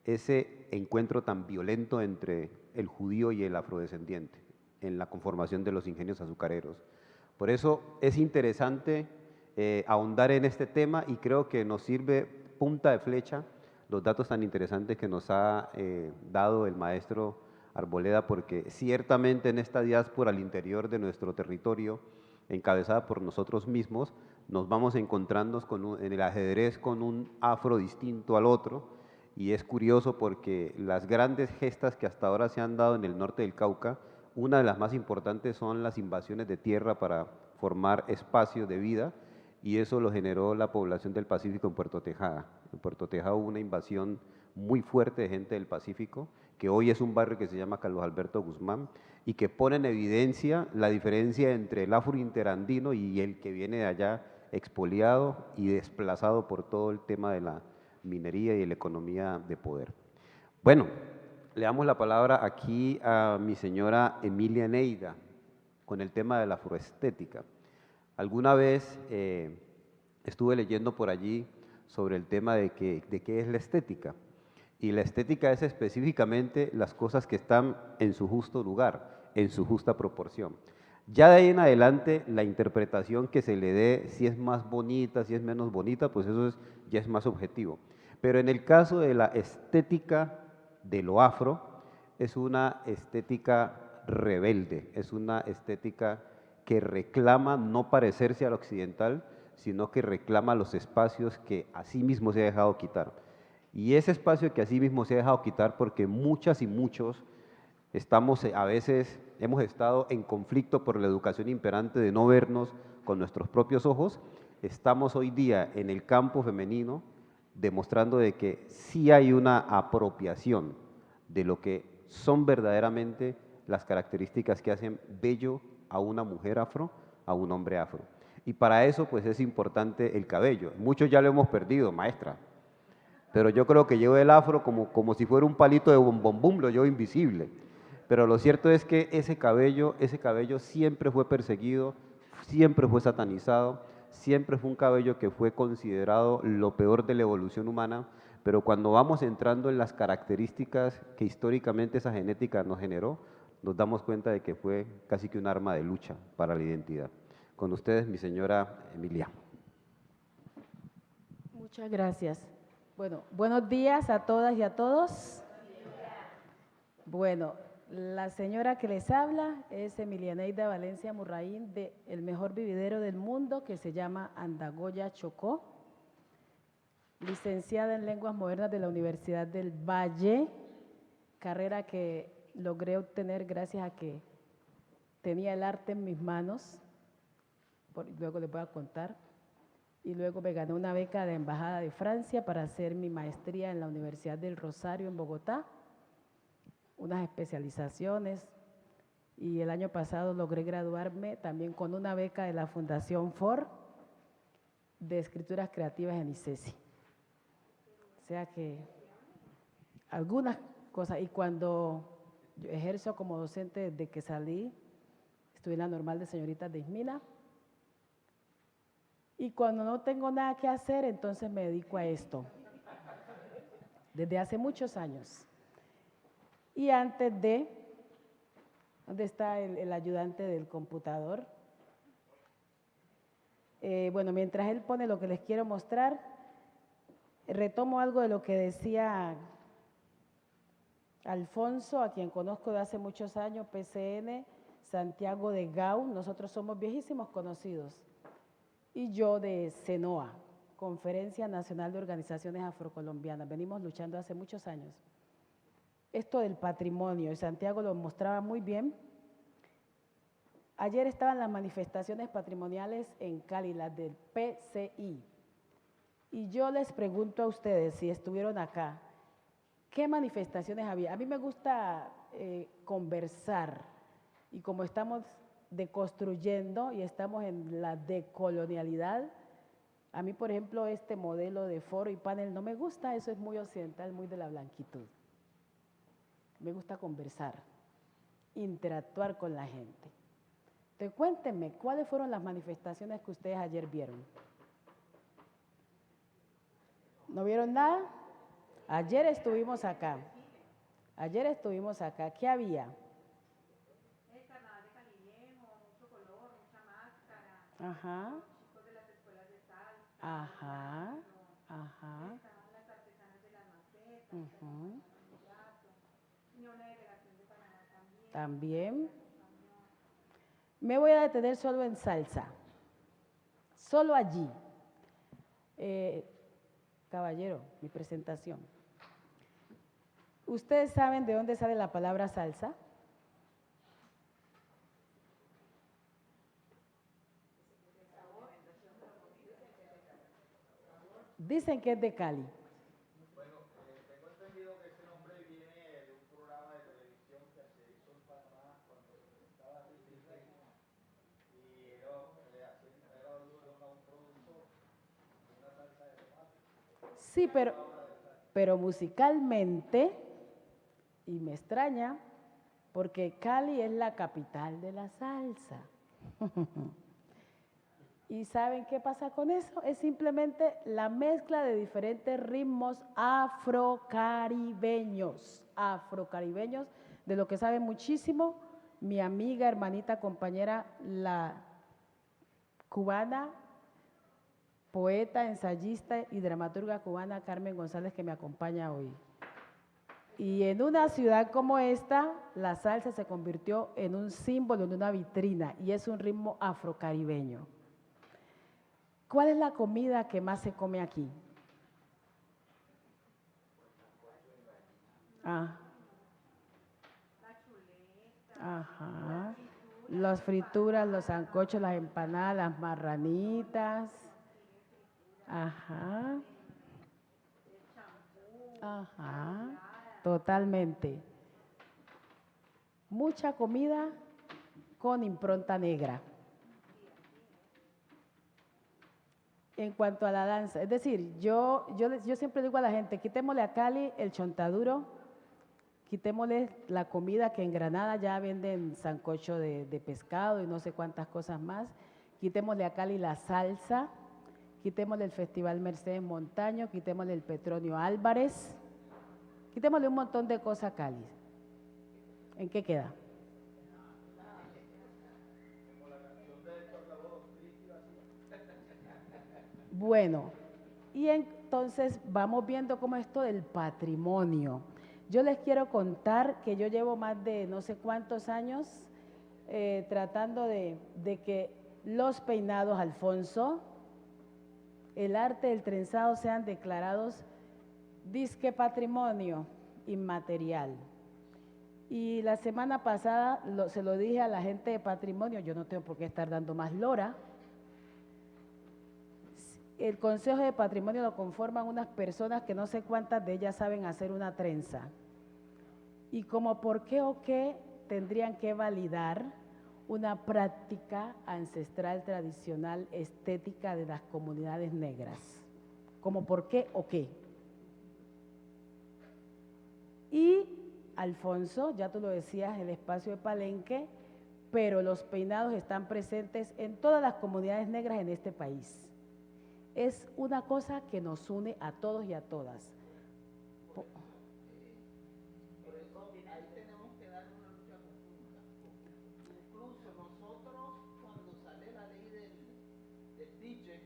ese encuentro tan violento entre el judío y el afrodescendiente en la conformación de los ingenios azucareros. Por eso es interesante ahondar en este tema y creo que nos sirve punta de flecha los datos tan interesantes que nos ha dado el maestro Arboleda, porque ciertamente en esta diáspora al interior de nuestro territorio, encabezada por nosotros mismos, nos vamos encontrando en el ajedrez con un afro distinto al otro, y es curioso porque las grandes gestas que hasta ahora se han dado en el norte del Cauca, una de las más importantes son las invasiones de tierra para formar espacios de vida, y eso lo generó la población del Pacífico en Puerto Tejada. En Puerto Tejada hubo una invasión muy fuerte de gente del Pacífico, que hoy es un barrio que se llama Carlos Alberto Guzmán, y que pone en evidencia la diferencia entre el afro interandino y el que viene de allá expoliado y desplazado por todo el tema de la minería y la economía de poder. Bueno, le damos la palabra aquí a mi señora Emilia Neida con el tema de la afroestética. Alguna vez estuve leyendo por allí sobre el tema de qué es la estética. Y la estética es específicamente las cosas que están en su justo lugar, en su justa proporción. Ya de ahí en adelante, la interpretación que se le dé, si es más bonita, si es menos bonita, pues eso ya es más objetivo. Pero en el caso de la estética de lo afro, es una estética rebelde, es una estética que reclama no parecerse al occidental, sino que reclama los espacios que a sí mismo se ha dejado quitar. Y ese espacio que a sí mismo se ha dejado quitar porque muchas y muchos estamos, a veces hemos estado en conflicto por la educación imperante de no vernos con nuestros propios ojos, estamos hoy día en el campo femenino demostrando de que sí hay una apropiación de lo que son verdaderamente las características que hacen bello a una mujer afro, a un hombre afro. Y para eso pues es importante el cabello. Muchos ya lo hemos perdido, maestra, pero yo creo que llevo el afro como si fuera un palito de bombombum, lo llevo invisible. Pero lo cierto es que ese cabello siempre fue perseguido, siempre fue satanizado, siempre fue un cabello que fue considerado lo peor de la evolución humana, pero cuando vamos entrando en las características que históricamente esa genética nos generó, nos damos cuenta de que fue casi que un arma de lucha para la identidad. Con ustedes, mi señora Emilia.
Muchas gracias. Bueno, buenos días a todas y a todos. Bueno, la señora que les habla es Emilianeida Valencia Murraín, de el mejor vividero del mundo, que se llama Andagoya Chocó, licenciada en Lenguas Modernas de la Universidad del Valle, carrera que logré obtener gracias a que tenía el arte en mis manos, luego les voy a contar, y luego me gané una beca de Embajada de Francia para hacer mi maestría en la Universidad del Rosario en Bogotá, unas especializaciones, y el año pasado logré graduarme también con una beca de la Fundación Ford de Escrituras Creativas en ICESI. O sea que algunas cosas, y cuando yo ejerzo como docente desde que salí, estuve en la normal de señoritas de Ismina, y cuando no tengo nada que hacer, entonces me dedico a esto, desde hace muchos años. Y antes de, ¿dónde está el ayudante del computador? Bueno, mientras él pone lo que les quiero mostrar, retomo algo de lo que decía Alfonso, a quien conozco de hace muchos años, PCN, Santiago de Gau, nosotros somos viejísimos conocidos, y yo de CENOA, Conferencia Nacional de Organizaciones Afrocolombianas, venimos luchando hace muchos años. Esto del patrimonio, y Santiago lo mostraba muy bien. Ayer estaban las manifestaciones patrimoniales en Cali, las del PCI, y yo les pregunto a ustedes, si estuvieron acá, ¿qué manifestaciones había? A mí me gusta conversar, y como estamos deconstruyendo y estamos en la decolonialidad, a mí, por ejemplo, este modelo de foro y panel no me gusta, eso es muy occidental, muy de la blanquitud. Me gusta conversar, interactuar con la gente. Entonces, cuéntenme, ¿cuáles fueron las manifestaciones que ustedes ayer vieron? ¿No vieron nada? Ayer estuvimos acá. Ayer estuvimos acá. ¿Qué había?
El carnaval de Cali Viejo, mucho color, mucha máscara.
Ajá.
Chicos de las escuelas de salsa.
Ajá. Ajá.
Estaban las artesanas de las macetas.
Ujú.
Y una delegación de Panamá también.
También. Me voy a detener solo en salsa. Solo allí. Caballero, mi presentación. ¿Ustedes saben de dónde sale la palabra salsa? Dicen que es de Cali.
Bueno, tengo entendido que ese nombre viene de un programa de televisión que se hizo en Panamá cuando estaba Ricky Rey, y era alusión a un producto de una salsa de tomate.
Sí, pero musicalmente, y me extraña, porque Cali es la capital de la salsa. ¿Y saben qué pasa con eso? Es simplemente la mezcla de diferentes ritmos afrocaribeños, de lo que sabe muchísimo mi amiga, hermanita, compañera, la cubana, poeta, ensayista y dramaturga cubana Carmen González, que me acompaña hoy. Y en una ciudad como esta, la salsa se convirtió en un símbolo, en una vitrina, y es un ritmo afrocaribeño. ¿Cuál es la comida que más se come aquí? Ah. Ajá. Las frituras, los sancochos, las empanadas, las marranitas. Ajá. Ajá. Totalmente. Mucha comida con impronta negra. En cuanto a la danza, es decir, yo siempre digo a la gente, quitémosle a Cali el chontaduro, quitémosle la comida que en Granada ya venden sancocho de pescado y no sé cuántas cosas más, quitémosle a Cali la salsa, quitémosle el Festival Mercedes Montaño, quitémosle el Petronio Álvarez, quitémosle un montón de cosas a Cali. ¿En qué queda? Bueno, y entonces vamos viendo cómo esto del patrimonio. Yo les quiero contar que yo llevo más de no sé cuántos años tratando de que los peinados Alfonso, el arte del trenzado sean declarados disque patrimonio inmaterial. Y la semana pasada se lo dije a la gente de patrimonio, yo no tengo por qué estar dando más lora. El Consejo de Patrimonio lo conforman unas personas que no sé cuántas de ellas saben hacer una trenza. Y como por qué o qué tendrían que validar una práctica ancestral, tradicional, estética de las comunidades negras. Como por qué o qué. Y Alfonso, ya tú lo decías, el espacio de Palenque, pero los peinados están presentes en todas las comunidades negras en este país. Es una cosa que nos une a todos y a todas.
Por eso ahí tenemos que dar una lucha conjunta. Incluso nosotros, cuando sale la ley del DJ,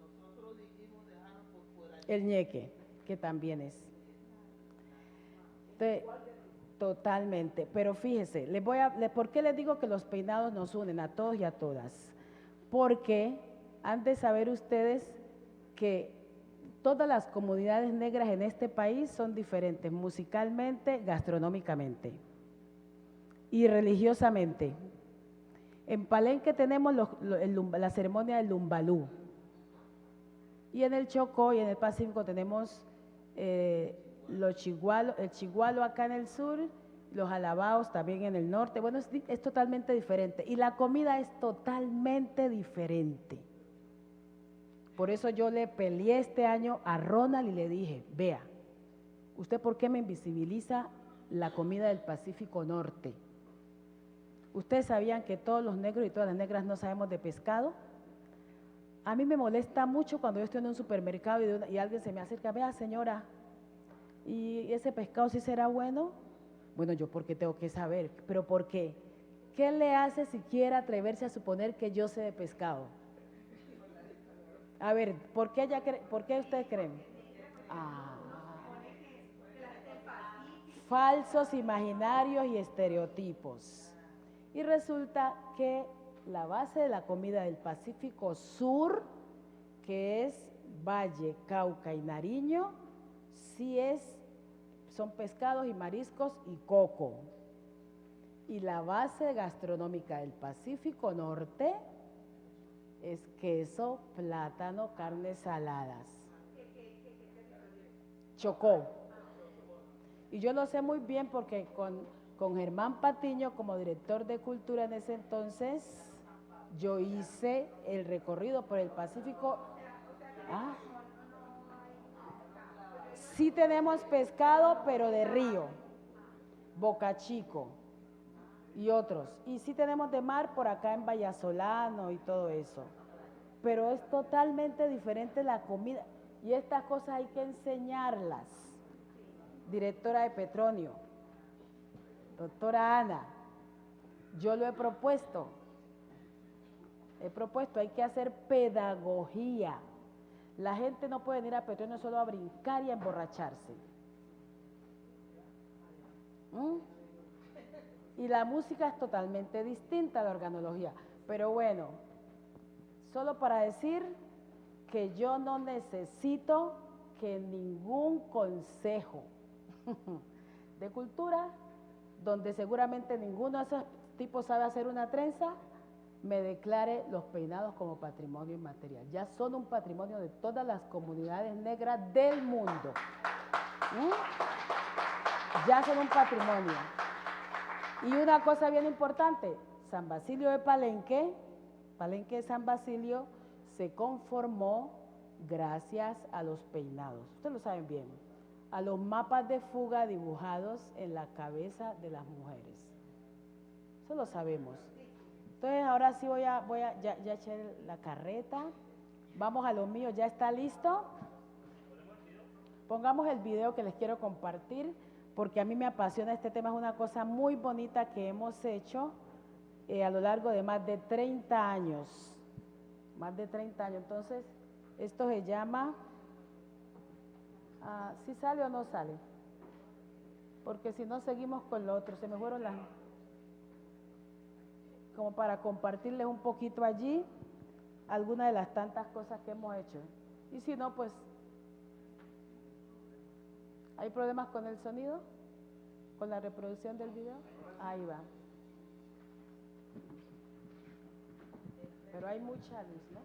nosotros dijimos dejarnos por fuera
El ñeque, que también es. Totalmente. Pero fíjese, ¿por qué les digo que los peinados nos unen a todos y a todas? Porque han de saber ustedes que todas las comunidades negras en este país son diferentes musicalmente, gastronómicamente y religiosamente. En Palenque tenemos la ceremonia del Lumbalú y en el Chocó y en el Pacífico tenemos el chigualo acá en el sur, los alabaos también en el norte. Bueno, es totalmente diferente y la comida es totalmente diferente. Por eso yo le peleé este año a Ronald y le dije, vea, ¿usted por qué me invisibiliza la comida del Pacífico Norte? ¿Ustedes sabían que todos los negros y todas las negras no sabemos de pescado? A mí me molesta mucho cuando yo estoy en un supermercado y alguien se me acerca, vea señora, ¿y ese pescado sí será bueno? Bueno, yo porque tengo que saber, pero ¿por qué? ¿Qué le hace siquiera atreverse a suponer que yo sé de pescado? A ver, ¿por qué ustedes creen? Falsos imaginarios y estereotipos. Y resulta que la base de la comida del Pacífico Sur, que es Valle, Cauca y Nariño, sí son pescados y mariscos y coco. Y la base gastronómica del Pacífico Norte es queso, plátano, carnes saladas. Chocó. Y yo lo sé muy bien porque con Germán Patiño como director de cultura en ese entonces, yo hice el recorrido por el Pacífico. Sí tenemos pescado, pero de río, Boca Chico y otros. Y sí tenemos de mar por acá en Vallasolano y todo eso. Pero es totalmente diferente la comida. Y estas cosas hay que enseñarlas. Directora de Petronio, doctora Ana, yo lo he propuesto, hay que hacer pedagogía. La gente no puede venir a Petronio solo a brincar y a emborracharse. ¿Mm? Y la música es totalmente distinta a la organología. Pero bueno, solo para decir que yo no necesito que ningún consejo de cultura, donde seguramente ninguno de esos tipos sabe hacer una trenza, me declare los peinados como patrimonio inmaterial. Ya son un patrimonio de todas las comunidades negras del mundo. Ya son un patrimonio. Y una cosa bien importante, San Basilio de Palenque, Palenque de San Basilio, se conformó gracias a los peinados. Ustedes lo saben bien. A los mapas de fuga dibujados en la cabeza de las mujeres. Eso lo sabemos. Entonces ahora sí ya eché la carreta. Vamos a lo mío, ¿ya está listo? Pongamos el video que les quiero compartir, porque a mí me apasiona este tema, es una cosa muy bonita que hemos hecho a lo largo de más de 30 años. Más de 30 años. Entonces, esto se llama, ¿sí sale o no sale? Porque si no seguimos con lo otro, se me fueron las... Como para compartirles un poquito allí algunas de las tantas cosas que hemos hecho. Y si no, pues, ¿hay problemas con el sonido? ¿Con la reproducción del video? Ahí va. Pero hay mucha luz, ¿no?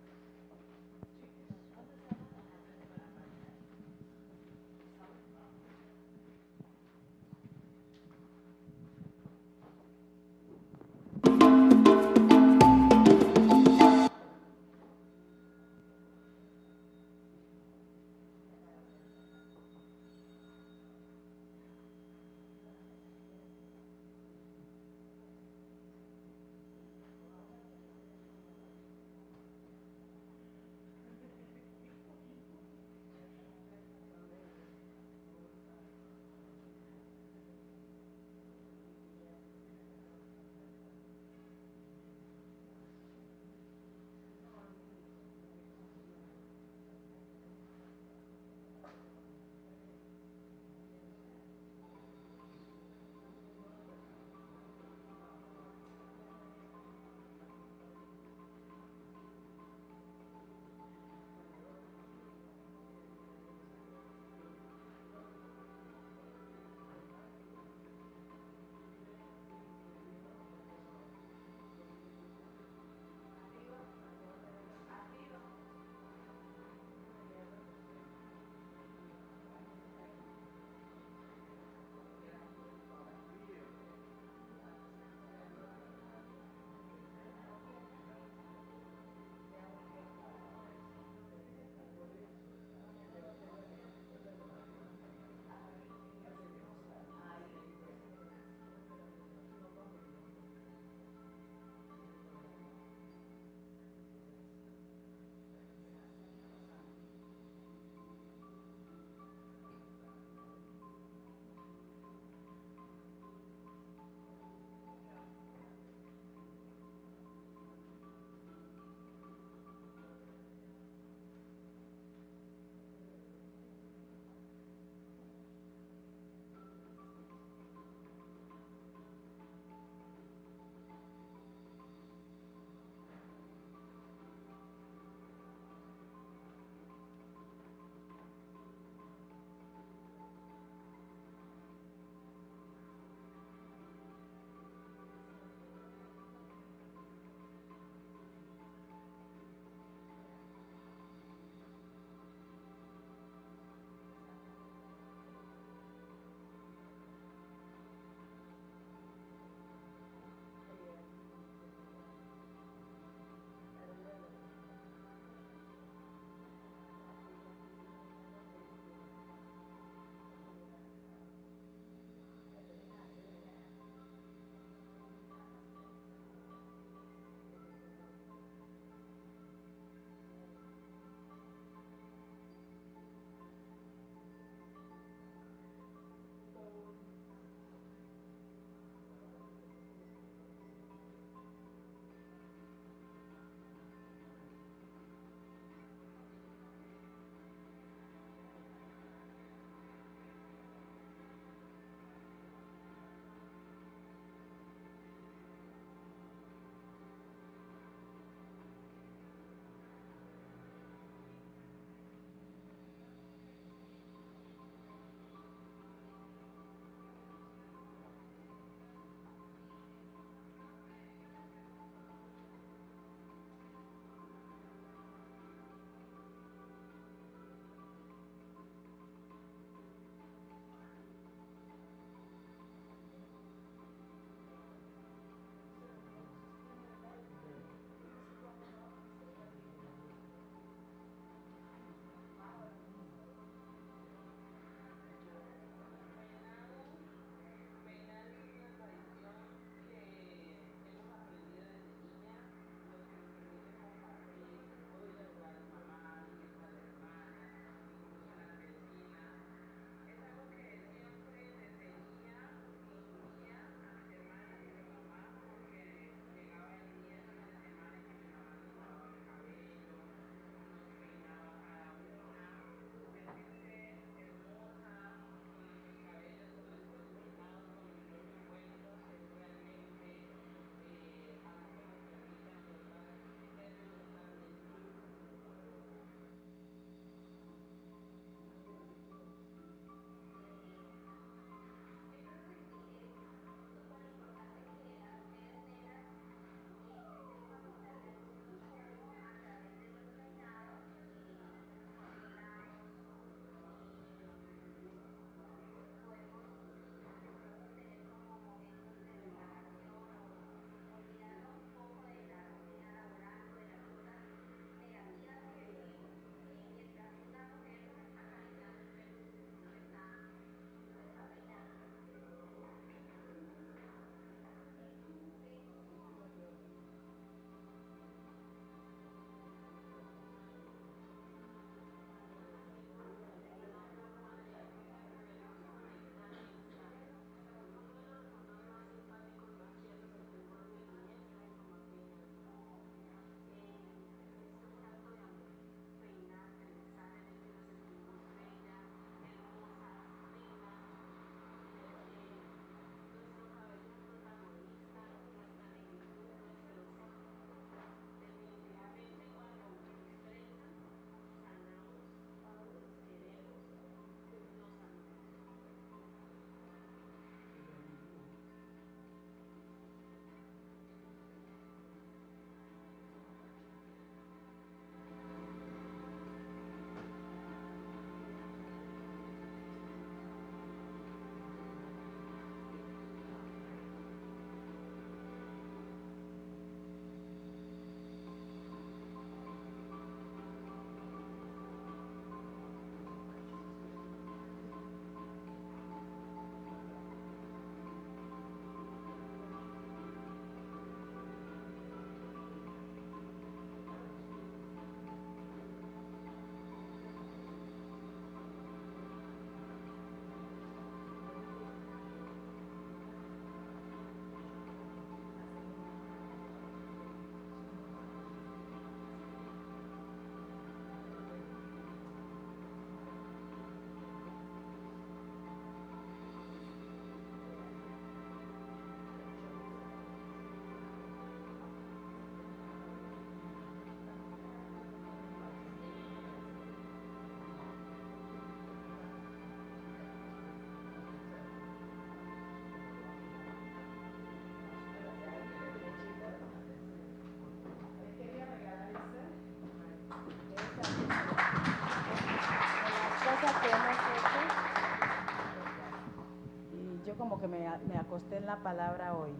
me acosté en la palabra hoy.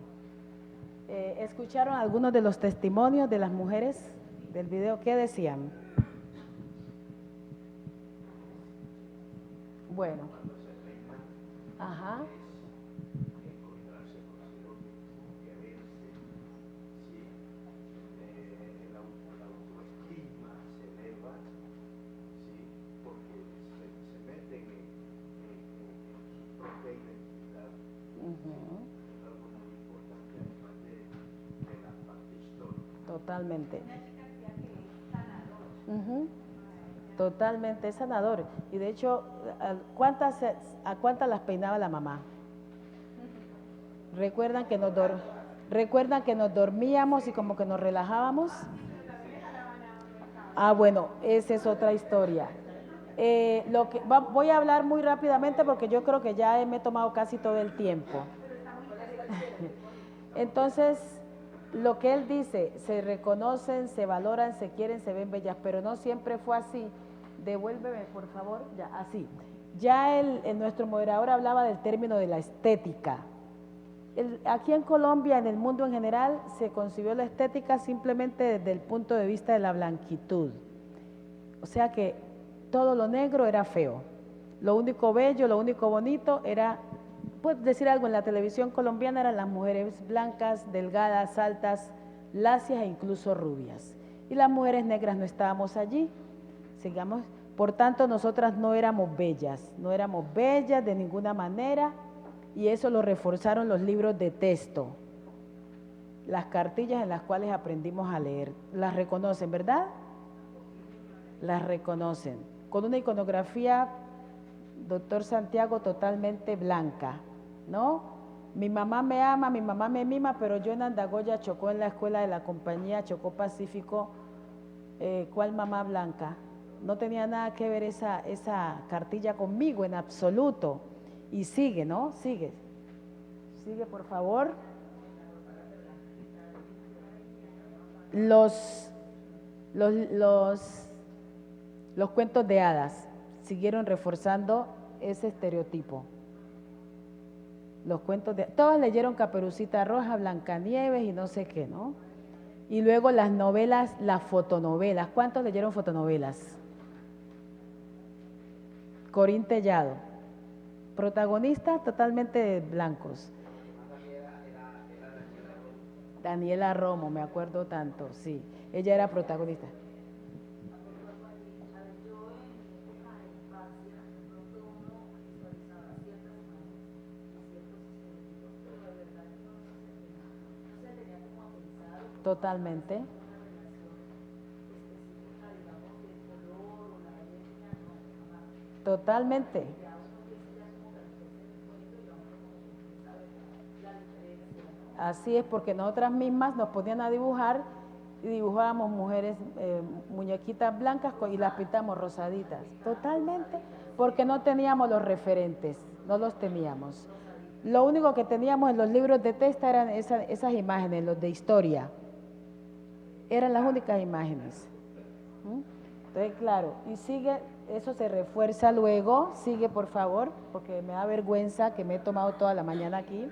¿Escucharon algunos de los testimonios de las mujeres del video? ¿Qué decían? Bueno. Ajá. Totalmente. Totalmente, es sanador. Y de hecho, ¿a cuántas las peinaba la mamá? ¿Recuerdan que nos dormíamos y como que nos relajábamos? Ah, bueno, esa es otra historia. Voy a hablar muy rápidamente porque yo creo que ya me he tomado casi todo el tiempo. Entonces, lo que él dice, se reconocen, se valoran, se quieren, se ven bellas, pero no siempre fue así. Devuélveme, por favor, ya, así. Ya nuestro moderador hablaba del término de la estética. Aquí en Colombia, en el mundo en general, se concibió la estética simplemente desde el punto de vista de la blanquitud. O sea que todo lo negro era feo. Lo único bello, lo único bonito era, puedes decir algo, en la televisión colombiana eran las mujeres blancas, delgadas, altas, lacias e incluso rubias. Y las mujeres negras no estábamos allí. Sigamos. Por tanto, nosotras no éramos bellas de ninguna manera, y eso lo reforzaron los libros de texto, las cartillas en las cuales aprendimos a leer. Las reconocen, ¿verdad? Las reconocen. Con una iconografía, doctor Santiago, totalmente blanca, ¿no? Mi mamá me ama, mi mamá me mima, pero yo en Andagoya chocó en la escuela de la compañía, Chocó Pacífico. ¿Cuál mamá blanca? No tenía nada que ver esa cartilla conmigo en absoluto. Y sigue, ¿no? Sigue. Sigue, por favor. Los cuentos de hadas siguieron reforzando ese estereotipo. Todos leyeron Caperucita Roja, Blancanieves y no sé qué, ¿no? Y luego las novelas, las fotonovelas. ¿Cuántos leyeron fotonovelas? Corín Tellado. Protagonistas totalmente blancos. Daniela Romo, me acuerdo tanto, sí. Ella era protagonista. Totalmente. Totalmente. Así es, porque nosotras mismas nos ponían a dibujar y dibujábamos mujeres, muñequitas blancas y las pintamos rosaditas. Totalmente, porque no teníamos los referentes, no los teníamos. Lo único que teníamos en los libros de texto eran esas imágenes, los de historia. Eran las únicas imágenes. Entonces, claro, y sigue, eso se refuerza luego, sigue por favor, porque me da vergüenza que me he tomado toda la mañana aquí,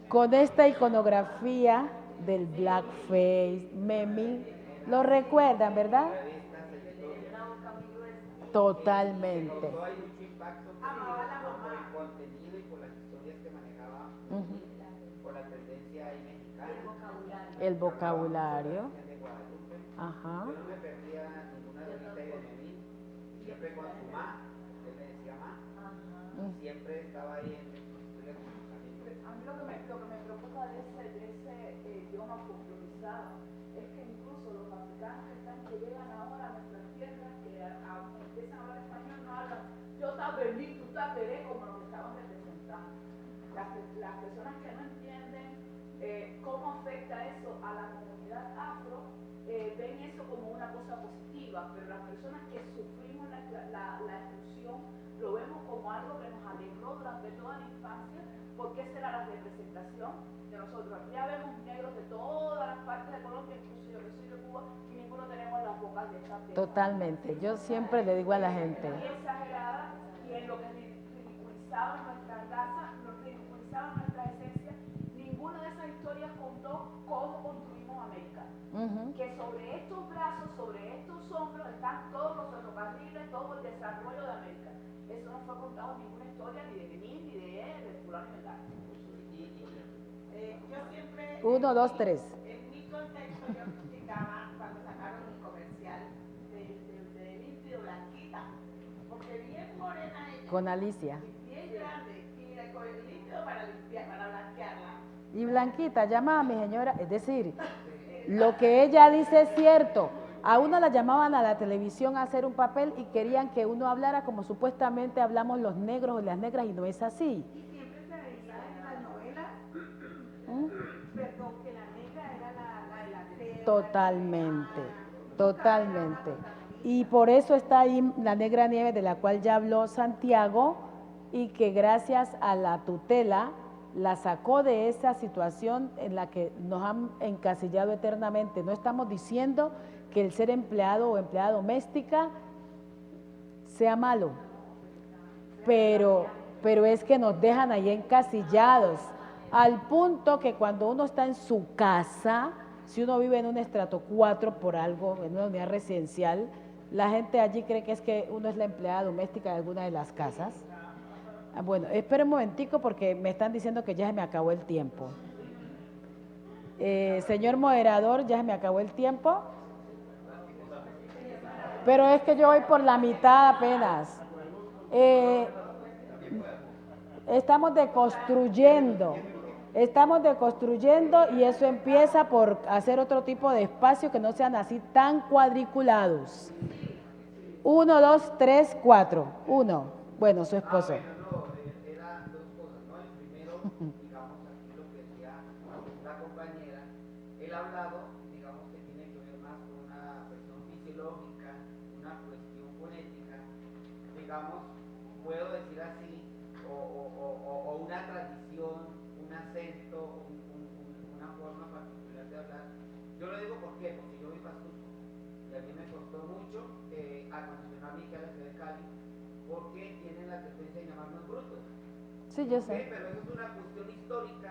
con esta iconografía del blackface, meme, lo recuerdan, ¿verdad? Totalmente.
Hay mucho impacto por el contenido y por las historias que manejaba, por la tendencia ahí mexicana.
El vocabulario. Ajá.
Yo no me perdía ninguna de Rita y de Memi, siempre con su ma, él me decía ma, y siempre estaba ahí en historia con sus amigos.
A mí lo que me preocupa de ese idioma folclorizado es que incluso los africanos que llegan ahora a nuestras tierras, que empiezan a hablar español, no hablan yo tabelí, tú tabelé, como lo que estaban representando. Las personas que no entienden cómo afecta eso a la comunidad afro, ven eso como una cosa positiva, pero las personas que sufrimos la exclusión lo vemos como algo que nos alegró durante toda la infancia, porque esa era la representación de nosotros. Ya vemos negros de todas las partes de Colombia, incluso yo que soy de Cuba, y ninguno tenemos las bocas de esta tierra.
Totalmente, yo siempre le digo a la gente.
Muy exagerada, y en lo que ridiculizaban nuestra raza, nos cómo construimos América.
Ujú.
Que sobre estos brazos, sobre estos hombros están todos los ferrocarriles, todo el desarrollo de América. Eso no fue contado en ninguna historia, ni de Lenin, ni de él, de fulano ni de tal.
Yo siempre,
1, 2, 3.
en mi contexto, yo criticaba cuando sacaron el comercial de límpido Blanquita, porque bien morena ella,
Con Alicia.
y bien grande, y con el límpido para limpiar, para blanquearla.
Y Blanquita llama a mi señora, es decir, lo que ella dice es cierto. A uno la llamaban a la televisión a hacer un papel y querían que uno hablara como supuestamente hablamos los negros o las negras y no es así.
Y siempre se veía en las novelas,
¿Mm?
perdón, que la negra era la de la selva.
Totalmente, totalmente. Y por eso está ahí la Negra Nieve de la cual ya habló Santiago y que gracias a la tutela la sacó de esa situación en la que nos han encasillado eternamente. No estamos diciendo que el ser empleado o empleada doméstica sea malo, pero es que nos dejan ahí encasillados, al punto que cuando uno está en su casa, si uno vive en un estrato 4 por algo, en una unidad residencial, la gente allí cree que es que uno es la empleada doméstica de alguna de las casas. Bueno, espera un momentico porque me están diciendo que ya se me acabó el tiempo. Señor moderador, ya se me acabó el tiempo. Pero es que yo voy por la mitad apenas. Estamos deconstruyendo y eso empieza por hacer otro tipo de espacio que no sean así tan cuadriculados. 1, 2, 3, 4. 1. Bueno, su esposo.
Eran dos cosas, ¿no? El primero, digamos, aquí lo que decía la compañera, el hablado, digamos, que tiene que ver más con una cuestión fisiológica, una cuestión fonética, digamos, puedo decir así, o una tradición, un acento, una forma particular de hablar. Yo lo digo ¿por qué? Porque yo vivo astuto y a mí me costó mucho acondicionar mi cara de Cali porque tienen la tendencia de llamarnos brutos.
Sí, yo
Sí,
sé.
pero eso es una cuestión histórica,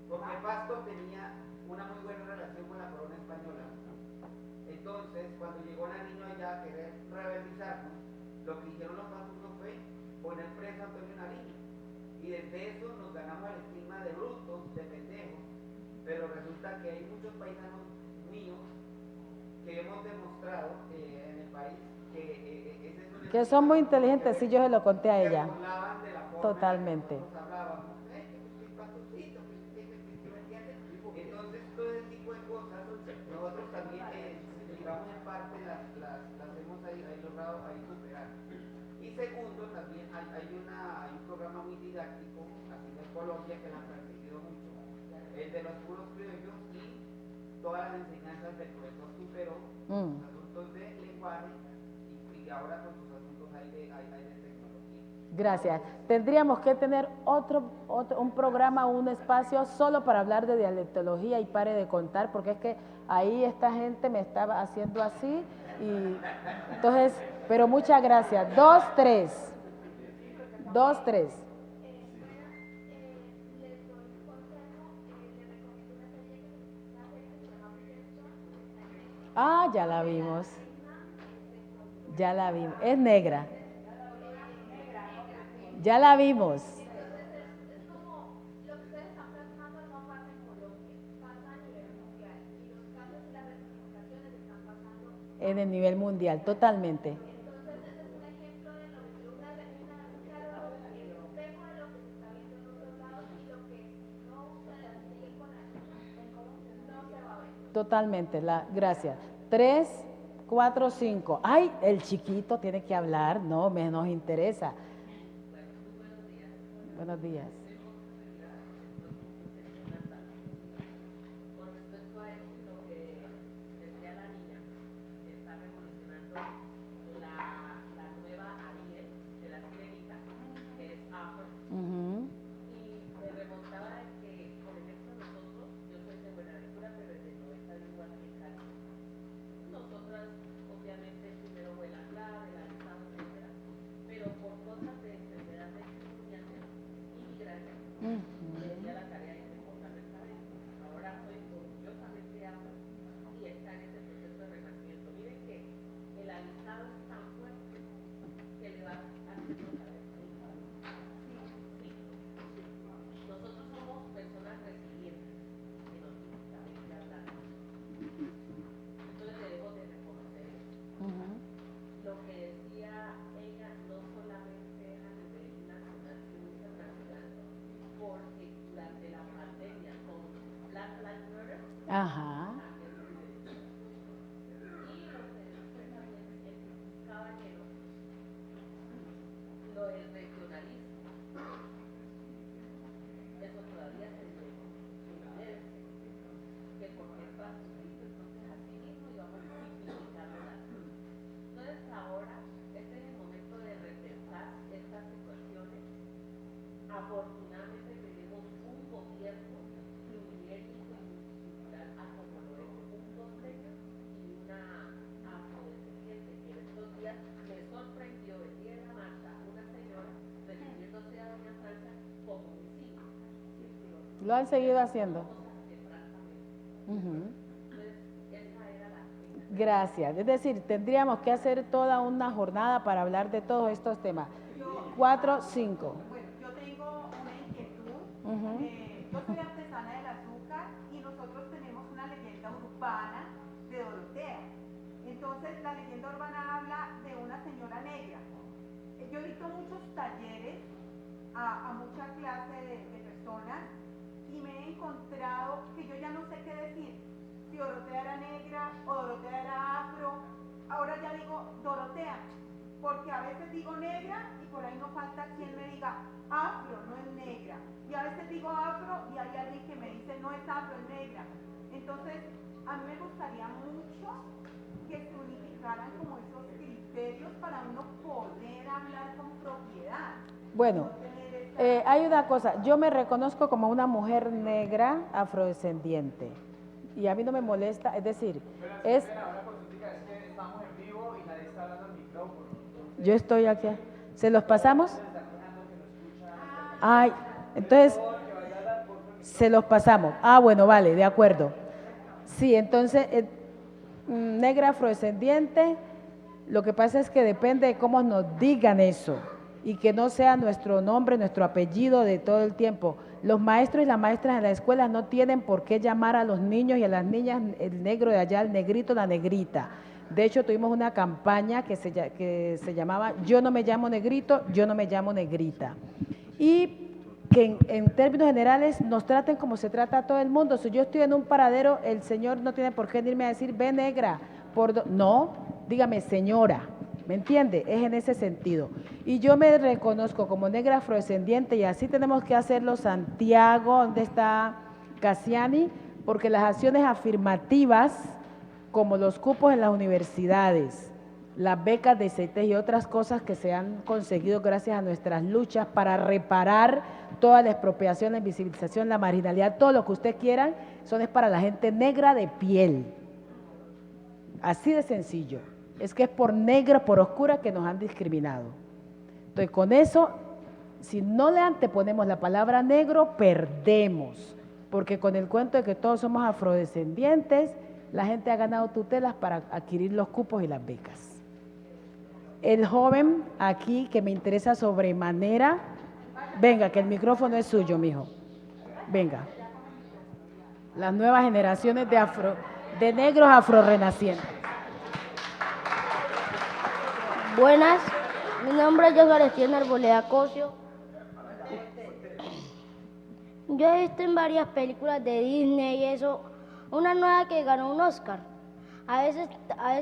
porque Pasto tenía una muy buena relación con la corona española. Entonces, cuando llegó la niña allá a querer rebelizarnos, lo que hicieron los pastusos fue poner preso a Antonio Nariño. Y desde eso nos ganamos el estigma de brutos, de pendejos, pero resulta que hay muchos paisanos míos que hemos demostrado en el país que ese es un
Que son muy inteligentes, sí, yo se lo conté a ella.
se burlaban de la forma
Totalmente.
en que nosotros hablábamos. Que pastocito, que me entiendes. Entonces, todo ese tipo de cosas, nosotros también, digamos, en parte las hemos ahí logrado ahí superar. Y segundo, también hay un programa muy didáctico, aquí en Colombia, que la han permitido mucho, el de los puros criollos y todas las enseñanzas del profesor superó asuntos de lenguaje y ahora con sus asuntos hay de tecnología.
Gracias. Tendríamos que tener un programa, un espacio solo para hablar de dialectología y pare de contar, porque es que ahí esta gente me estaba haciendo así y entonces, pero muchas gracias. 2, 3. 2, 3. Ah, ya la vimos. Ya la vimos. Es negra. Ya la vimos. En el nivel mundial, totalmente. Totalmente, gracias. 3, 4, 5. Ay, el chiquito tiene que hablar, no, nos interesa. Buenos días.
Con respecto a lo que decía la niña, que está revolucionando la nueva Ariel de la sirenita, que es afro. Y me remontaba de que, por ejemplo, nosotros, yo soy de Buenaventura, pero desde el 90 igual que Cali. Nosotras, obviamente, primero fue la clave, la listado, etcétera, pero por cosas de enfermedad de estudiantes, inmigrantes, me decía la tarea de cortarme el cabello. Ahora soy con radicalizado es tan fuerte que le va haciendo saber. Sí. Nosotros somos personas resilientes que nos gusta venir a hablar. Entonces debemos de reconocer eso. Lo que decía ella no solamente es a nivel nacional, sino internacional, porque durante la pandemia con Black Lives Matter,
Ajá.
lo del regionalismo, eso todavía se debe, que porque es facilito, entonces así mismo íbamos simplificando las cosas. Entonces ahora, este es el momento de repensar estas situaciones. Afortunadamente tenemos un gobierno pluriétnico y multicultural, como lo es un costeño y una afrodescendiente, que en estos días me sorprendió venir en la marcha una señora refiriéndose a doña Francia como un signo.
Lo han seguido haciendo. Gracias. Es decir, tendríamos que hacer toda una jornada para hablar de todos estos temas. 4, 5.
Bueno, yo tengo una inquietud. Yo soy artesana del azúcar y nosotros tenemos una leyenda urbana de Dorotea. Entonces, la leyenda urbana habla de una señora negra. Yo he visto muchos talleres a mucha clase de personas y me he encontrado que yo ya no sé qué decir. Si Dorotea era negra o Dorotea era afro. Ahora ya digo Dorotea, porque a veces digo negra y por ahí no falta quien me diga afro, no es negra. Y a veces digo afro y hay alguien que me dice no es afro, es negra. Entonces, a mí me gustaría mucho que se unificaran como esos criterios para uno poder hablar con propiedad.
Bueno, hay una cosa, yo me reconozco como una mujer negra afrodescendiente y a mí no me molesta, es decir, es...
que estamos en vivo y nadie está hablando al micrófono.
Yo estoy aquí. ¿Se los pasamos? Ay, entonces, se los pasamos. Ah, bueno, vale, de acuerdo. Sí, entonces, negra afrodescendiente, lo que pasa es que depende de cómo nos digan eso y que no sea nuestro nombre, nuestro apellido de todo el tiempo. Los maestros y las maestras en la escuela no tienen por qué llamar a los niños y a las niñas el negro de allá, el negrito, la negrita. De hecho, tuvimos una campaña que se llamaba Yo no me llamo negrito, yo no me llamo negrita. Y que en términos generales nos traten como se trata a todo el mundo. Si yo estoy en un paradero, el señor no tiene por qué irme a decir, ve negra. No, dígame señora, ¿me entiende? Es en ese sentido. Y yo me reconozco como negra afrodescendiente y así tenemos que hacerlo Santiago, donde está Cassiani, porque las acciones afirmativas, como los cupos en las universidades, las becas de CETES y otras cosas que se han conseguido gracias a nuestras luchas para reparar toda la expropiación, la invisibilización, la marginalidad, todo lo que usted quiera, es para la gente negra de piel. Así de sencillo. Es que es por negra, por oscura que nos han discriminado. Entonces, con eso, si no le anteponemos la palabra negro, perdemos. Porque con el cuento de que todos somos afrodescendientes, la gente ha ganado tutelas para adquirir los cupos y las becas. El joven aquí que me interesa sobremanera, venga, que el micrófono es suyo, mijo. Venga. Las nuevas generaciones de negros afrorenacientes.
Buenas, mi nombre es Josué Arestiano Arboleda Cosio. Yo he visto en varias películas de Disney y eso, una nueva que ganó un Oscar. A veces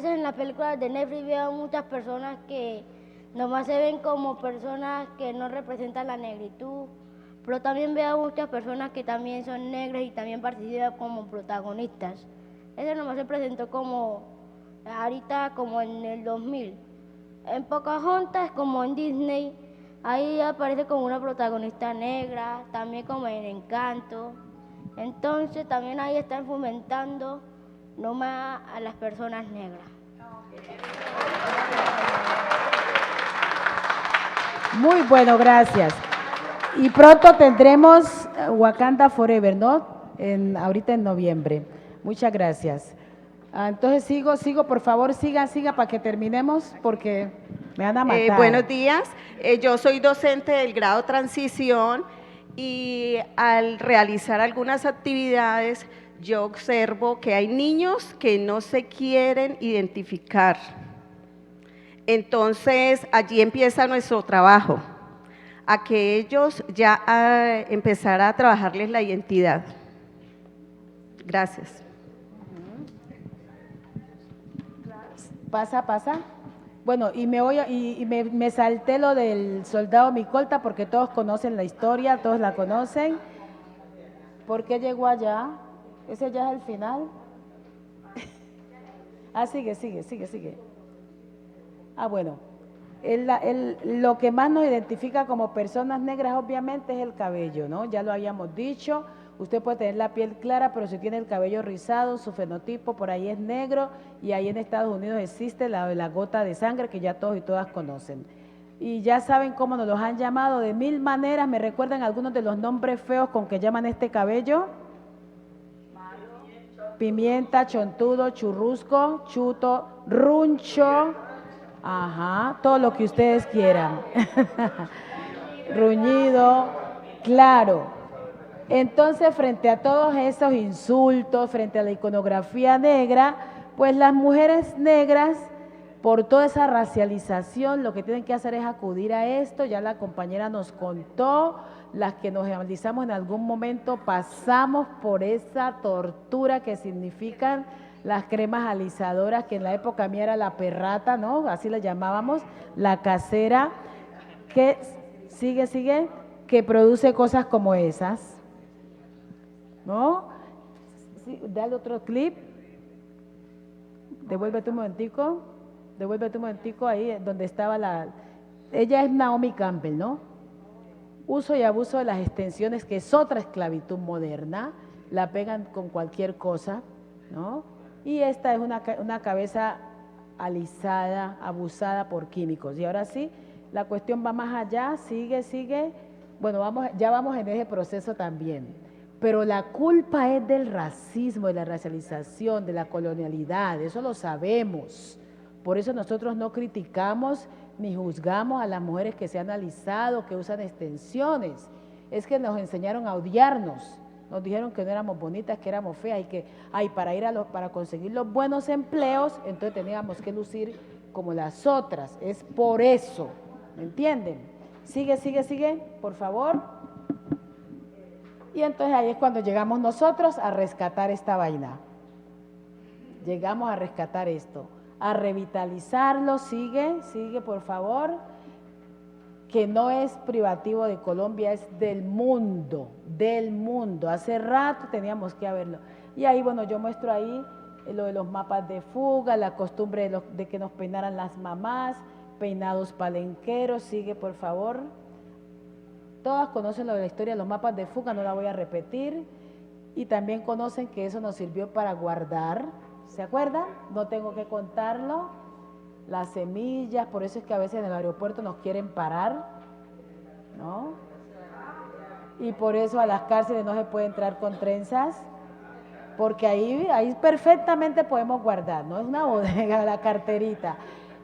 en las películas de Netflix veo muchas personas que nomás se ven como personas que no representan la negritud, pero también veo muchas personas que también son negras y también participan como protagonistas. Ese nomás se presentó como ahorita como en el 2000. En Pocahontas, como en Disney, ahí aparece como una protagonista negra, también como en Encanto. Entonces también ahí están fomentando nomás a las personas negras.
Muy bueno, gracias. Y pronto tendremos Wakanda Forever, ¿no? Ahorita en noviembre. Muchas gracias. Entonces sigo, por favor, siga para que terminemos, porque me van a matar.
Buenos días, yo soy docente del grado Transición y al realizar algunas actividades yo observo que hay niños que no se quieren identificar. Entonces allí empieza nuestro trabajo, a que ellos ya empezar a trabajarles la identidad. Gracias.
Pasa. Bueno, y me salté lo del soldado Micolta porque todos conocen la historia, todos la conocen. ¿Por qué llegó allá? ¿Ese ya es el final? Sigue. Bueno, lo que más nos identifica como personas negras obviamente es el cabello, ¿no? Ya lo habíamos dicho. Usted puede tener la piel clara, pero si tiene el cabello rizado, su fenotipo por ahí es negro, y ahí en Estados Unidos existe la gota de sangre que ya todos y todas conocen. Y ya saben cómo nos los han llamado de mil maneras. ¿Me recuerdan algunos de los nombres feos con que llaman este cabello? Pimienta, chontudo, churrusco, chuto, runcho, todo lo que ustedes quieran. Ruñido, claro. Entonces, frente a todos esos insultos, frente a la iconografía negra, pues las mujeres negras, por toda esa racialización, lo que tienen que hacer es acudir a esto. Ya la compañera nos contó, las que nos analizamos en algún momento pasamos por esa tortura que significan las cremas alisadoras, que en la época mía era la perrata, ¿no? Así la llamábamos, la casera, que sigue, que produce cosas como esas. ¿No? Sí, dale otro clip. Devuélvete un momentico ahí donde estaba ella es Naomi Campbell, ¿no? Uso y abuso de las extensiones, que es otra esclavitud moderna, la pegan con cualquier cosa, ¿no? Y esta es una cabeza alisada, abusada por químicos. Y ahora sí, la cuestión va más allá, sigue. Bueno, ya vamos en ese proceso también. Pero la culpa es del racismo, de la racialización, de la colonialidad, eso lo sabemos. Por eso nosotros no criticamos ni juzgamos a las mujeres que se han alisado, que usan extensiones. Es que nos enseñaron a odiarnos, nos dijeron que no éramos bonitas, que éramos feas, y que para conseguir los buenos empleos, entonces teníamos que lucir como las otras. Es por eso, ¿me entienden? Sigue, por favor. Y entonces ahí es cuando llegamos nosotros a rescatar esta vaina. Llegamos a rescatar esto, a revitalizarlo. Sigue, por favor. Que no es privativo de Colombia, es del mundo. Hace rato teníamos que haberlo. Y ahí, bueno, yo muestro ahí lo de los mapas de fuga, la costumbre de que nos peinaran las mamás, peinados palenqueros. Sigue, por favor. Todas conocen lo de la historia de los mapas de fuga, no la voy a repetir. Y también conocen que eso nos sirvió para guardar, ¿se acuerdan? No tengo que contarlo. Las semillas, por eso es que a veces en el aeropuerto nos quieren parar, ¿no? Y por eso a las cárceles no se puede entrar con trenzas, porque ahí perfectamente podemos guardar, no es una bodega, la carterita.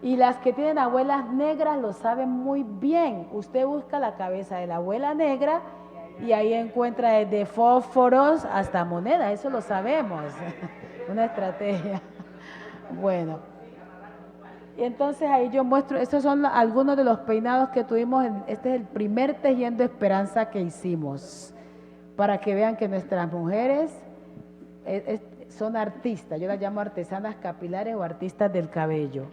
Y las que tienen abuelas negras lo saben muy bien. Usted busca la cabeza de la abuela negra y ahí encuentra desde fósforos hasta monedas, eso lo sabemos. Una estrategia. Bueno. Y entonces ahí yo muestro, estos son algunos de los peinados que tuvimos, este es el primer Tejiendo Esperanza que hicimos, para que vean que nuestras mujeres son artistas, yo las llamo artesanas capilares o artistas del cabello.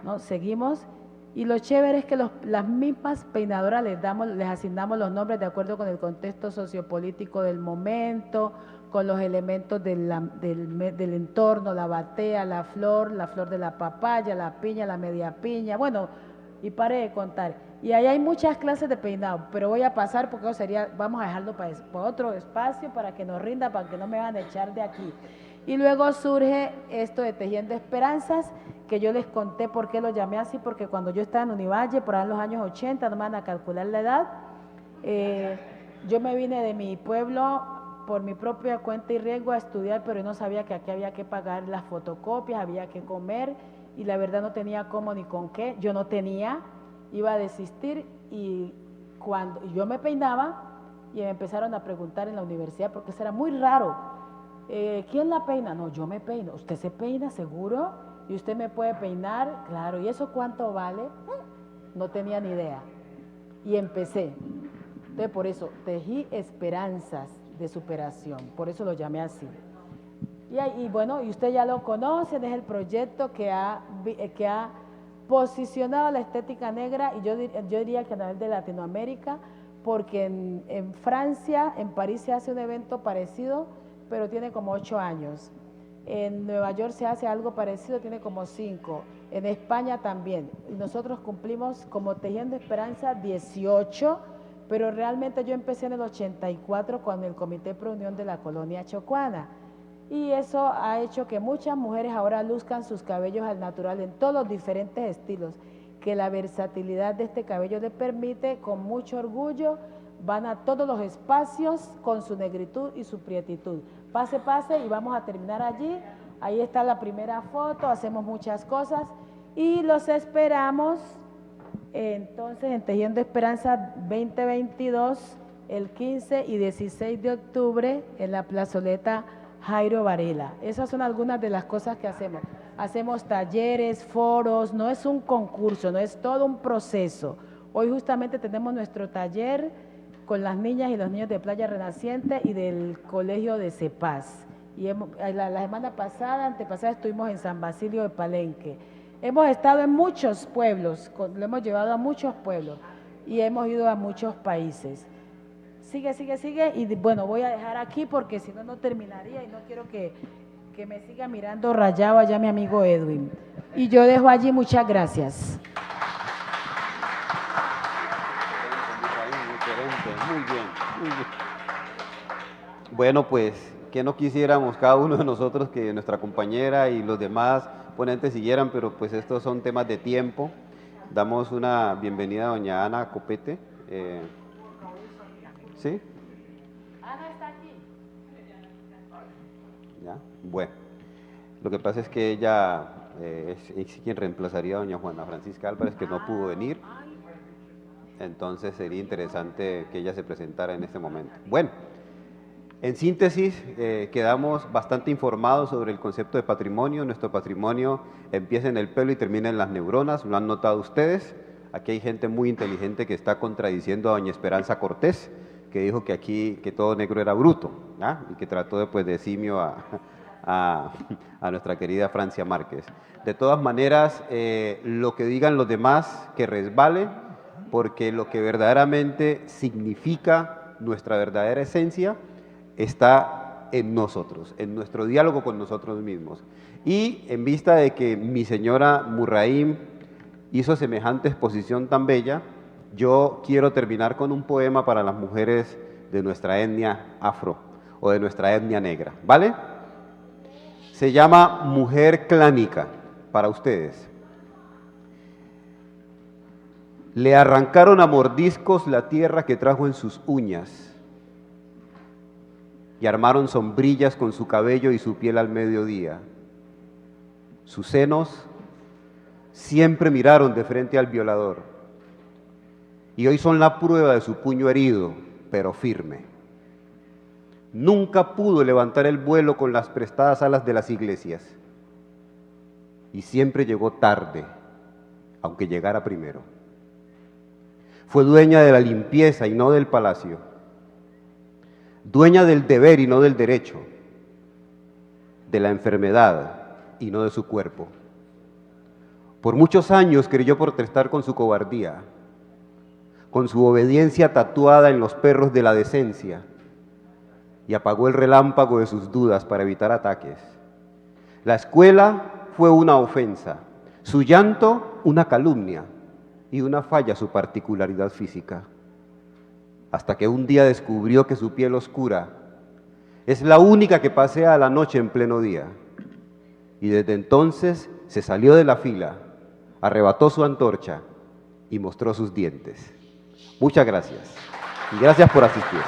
¿No? Seguimos, y lo chévere es que las mismas peinadoras les asignamos los nombres de acuerdo con el contexto sociopolítico del momento, con los elementos del entorno, la batea, la flor de la papaya, la piña, la media piña, bueno, y pare de contar. Y ahí hay muchas clases de peinado, pero voy a pasar porque vamos a dejarlo para otro espacio para que nos rinda, para que no me van a echar de aquí. Y luego surge esto de Tejiendo Esperanzas, que yo les conté por qué lo llamé así, porque cuando yo estaba en Univalle, por ahí en los años 80, no me van a calcular la edad, yo me vine de mi pueblo por mi propia cuenta y riesgo a estudiar, pero no sabía que aquí había que pagar las fotocopias, había que comer y la verdad no tenía cómo ni con qué. Yo no tenía, iba a desistir y cuando yo me peinaba y me empezaron a preguntar en la universidad porque eso era muy raro. ¿Quién la peina? No, yo me peino. ¿Usted se peina seguro? ¿Y usted me puede peinar? Claro. ¿Y eso cuánto vale? No tenía ni idea. Y empecé. Entonces, por eso, tejí esperanzas de superación. Por eso lo llamé así. Y bueno, y usted ya lo conoce, es el proyecto que ha posicionado la estética negra, y yo diría que a nivel de Latinoamérica, porque en Francia, en París se hace un evento parecido, pero tiene como 8 años. En Nueva York se hace algo parecido, tiene como 5. En España también. Y nosotros cumplimos como Tejiendo Esperanza 18, pero realmente yo empecé en el 84 con el Comité Pro Unión de la Colonia Chocuana. Y eso ha hecho que muchas mujeres ahora luzcan sus cabellos al natural en todos los diferentes estilos, que la versatilidad de este cabello le permite, con mucho orgullo, van a todos los espacios con su negritud y su prietitud. Pase, pase y vamos a terminar allí. Ahí está la primera foto, hacemos muchas cosas y los esperamos entonces en Tejiendo Esperanza 2022, el 15 y 16 de octubre en la plazoleta Jairo Varela. Esas son algunas de las cosas que hacemos. Hacemos talleres, foros, no es un concurso, no es todo un proceso. Hoy justamente tenemos nuestro taller con las niñas y los niños de Playa Renaciente y del Colegio de CEPAS. Y la semana pasada, antepasada, estuvimos en San Basilio de Palenque. Hemos estado en muchos pueblos, lo hemos llevado a muchos pueblos y hemos ido a muchos países. Sigue, y bueno, voy a dejar aquí porque si no, no terminaría y no quiero que me siga mirando rayado allá mi amigo Edwin. Y yo dejo allí, muchas gracias.
Muy bien, muy bien. Bueno, pues, que no quisiéramos cada uno de nosotros que nuestra compañera y los demás ponentes siguieran, pero pues estos son temas de tiempo. Damos una bienvenida a doña Ana Copete. ¿Sí?
Ana está aquí.
¿Ya? Bueno, lo que pasa es que ella es quien reemplazaría a doña Juana Francisca Álvarez, que no pudo venir. Entonces sería interesante que ella se presentara en este momento. Bueno, en síntesis, quedamos bastante informados sobre el concepto de patrimonio. Nuestro patrimonio empieza en el pelo y termina en las neuronas, lo han notado ustedes. Aquí hay gente muy inteligente que está contradiciendo a doña Esperanza Cortés, que dijo que aquí que todo negro era bruto, ¿ah? Y que trató después de simio a nuestra querida Francia Márquez. De todas maneras, lo que digan los demás que resbale, porque lo que verdaderamente significa nuestra verdadera esencia está en nosotros, en nuestro diálogo con nosotros mismos. Y en vista de que mi señora Murraim hizo semejante exposición tan bella, yo quiero terminar con un poema para las mujeres de nuestra etnia afro o de nuestra etnia negra, ¿vale? Se llama Mujer Clánica, para ustedes. Le arrancaron a mordiscos la tierra que trajo en sus uñas y armaron sombrillas con su cabello y su piel al mediodía. Sus senos siempre miraron de frente al violador y hoy son la prueba de su puño herido, pero firme. Nunca pudo levantar el vuelo con las prestadas alas de las iglesias y siempre llegó tarde, aunque llegara primero. Fue dueña de la limpieza y no del palacio, dueña del deber y no del derecho, de la enfermedad y no de su cuerpo. Por muchos años creyó protestar con su cobardía, con su obediencia tatuada en los perros de la decencia, y apagó el relámpago de sus dudas para evitar ataques. La escuela fue una ofensa, su llanto una calumnia y una falla su particularidad física, hasta que un día descubrió que su piel oscura es la única que pasea a la noche en pleno día, y desde entonces se salió de la fila, arrebató su antorcha y mostró sus dientes. Muchas gracias, y gracias por asistir.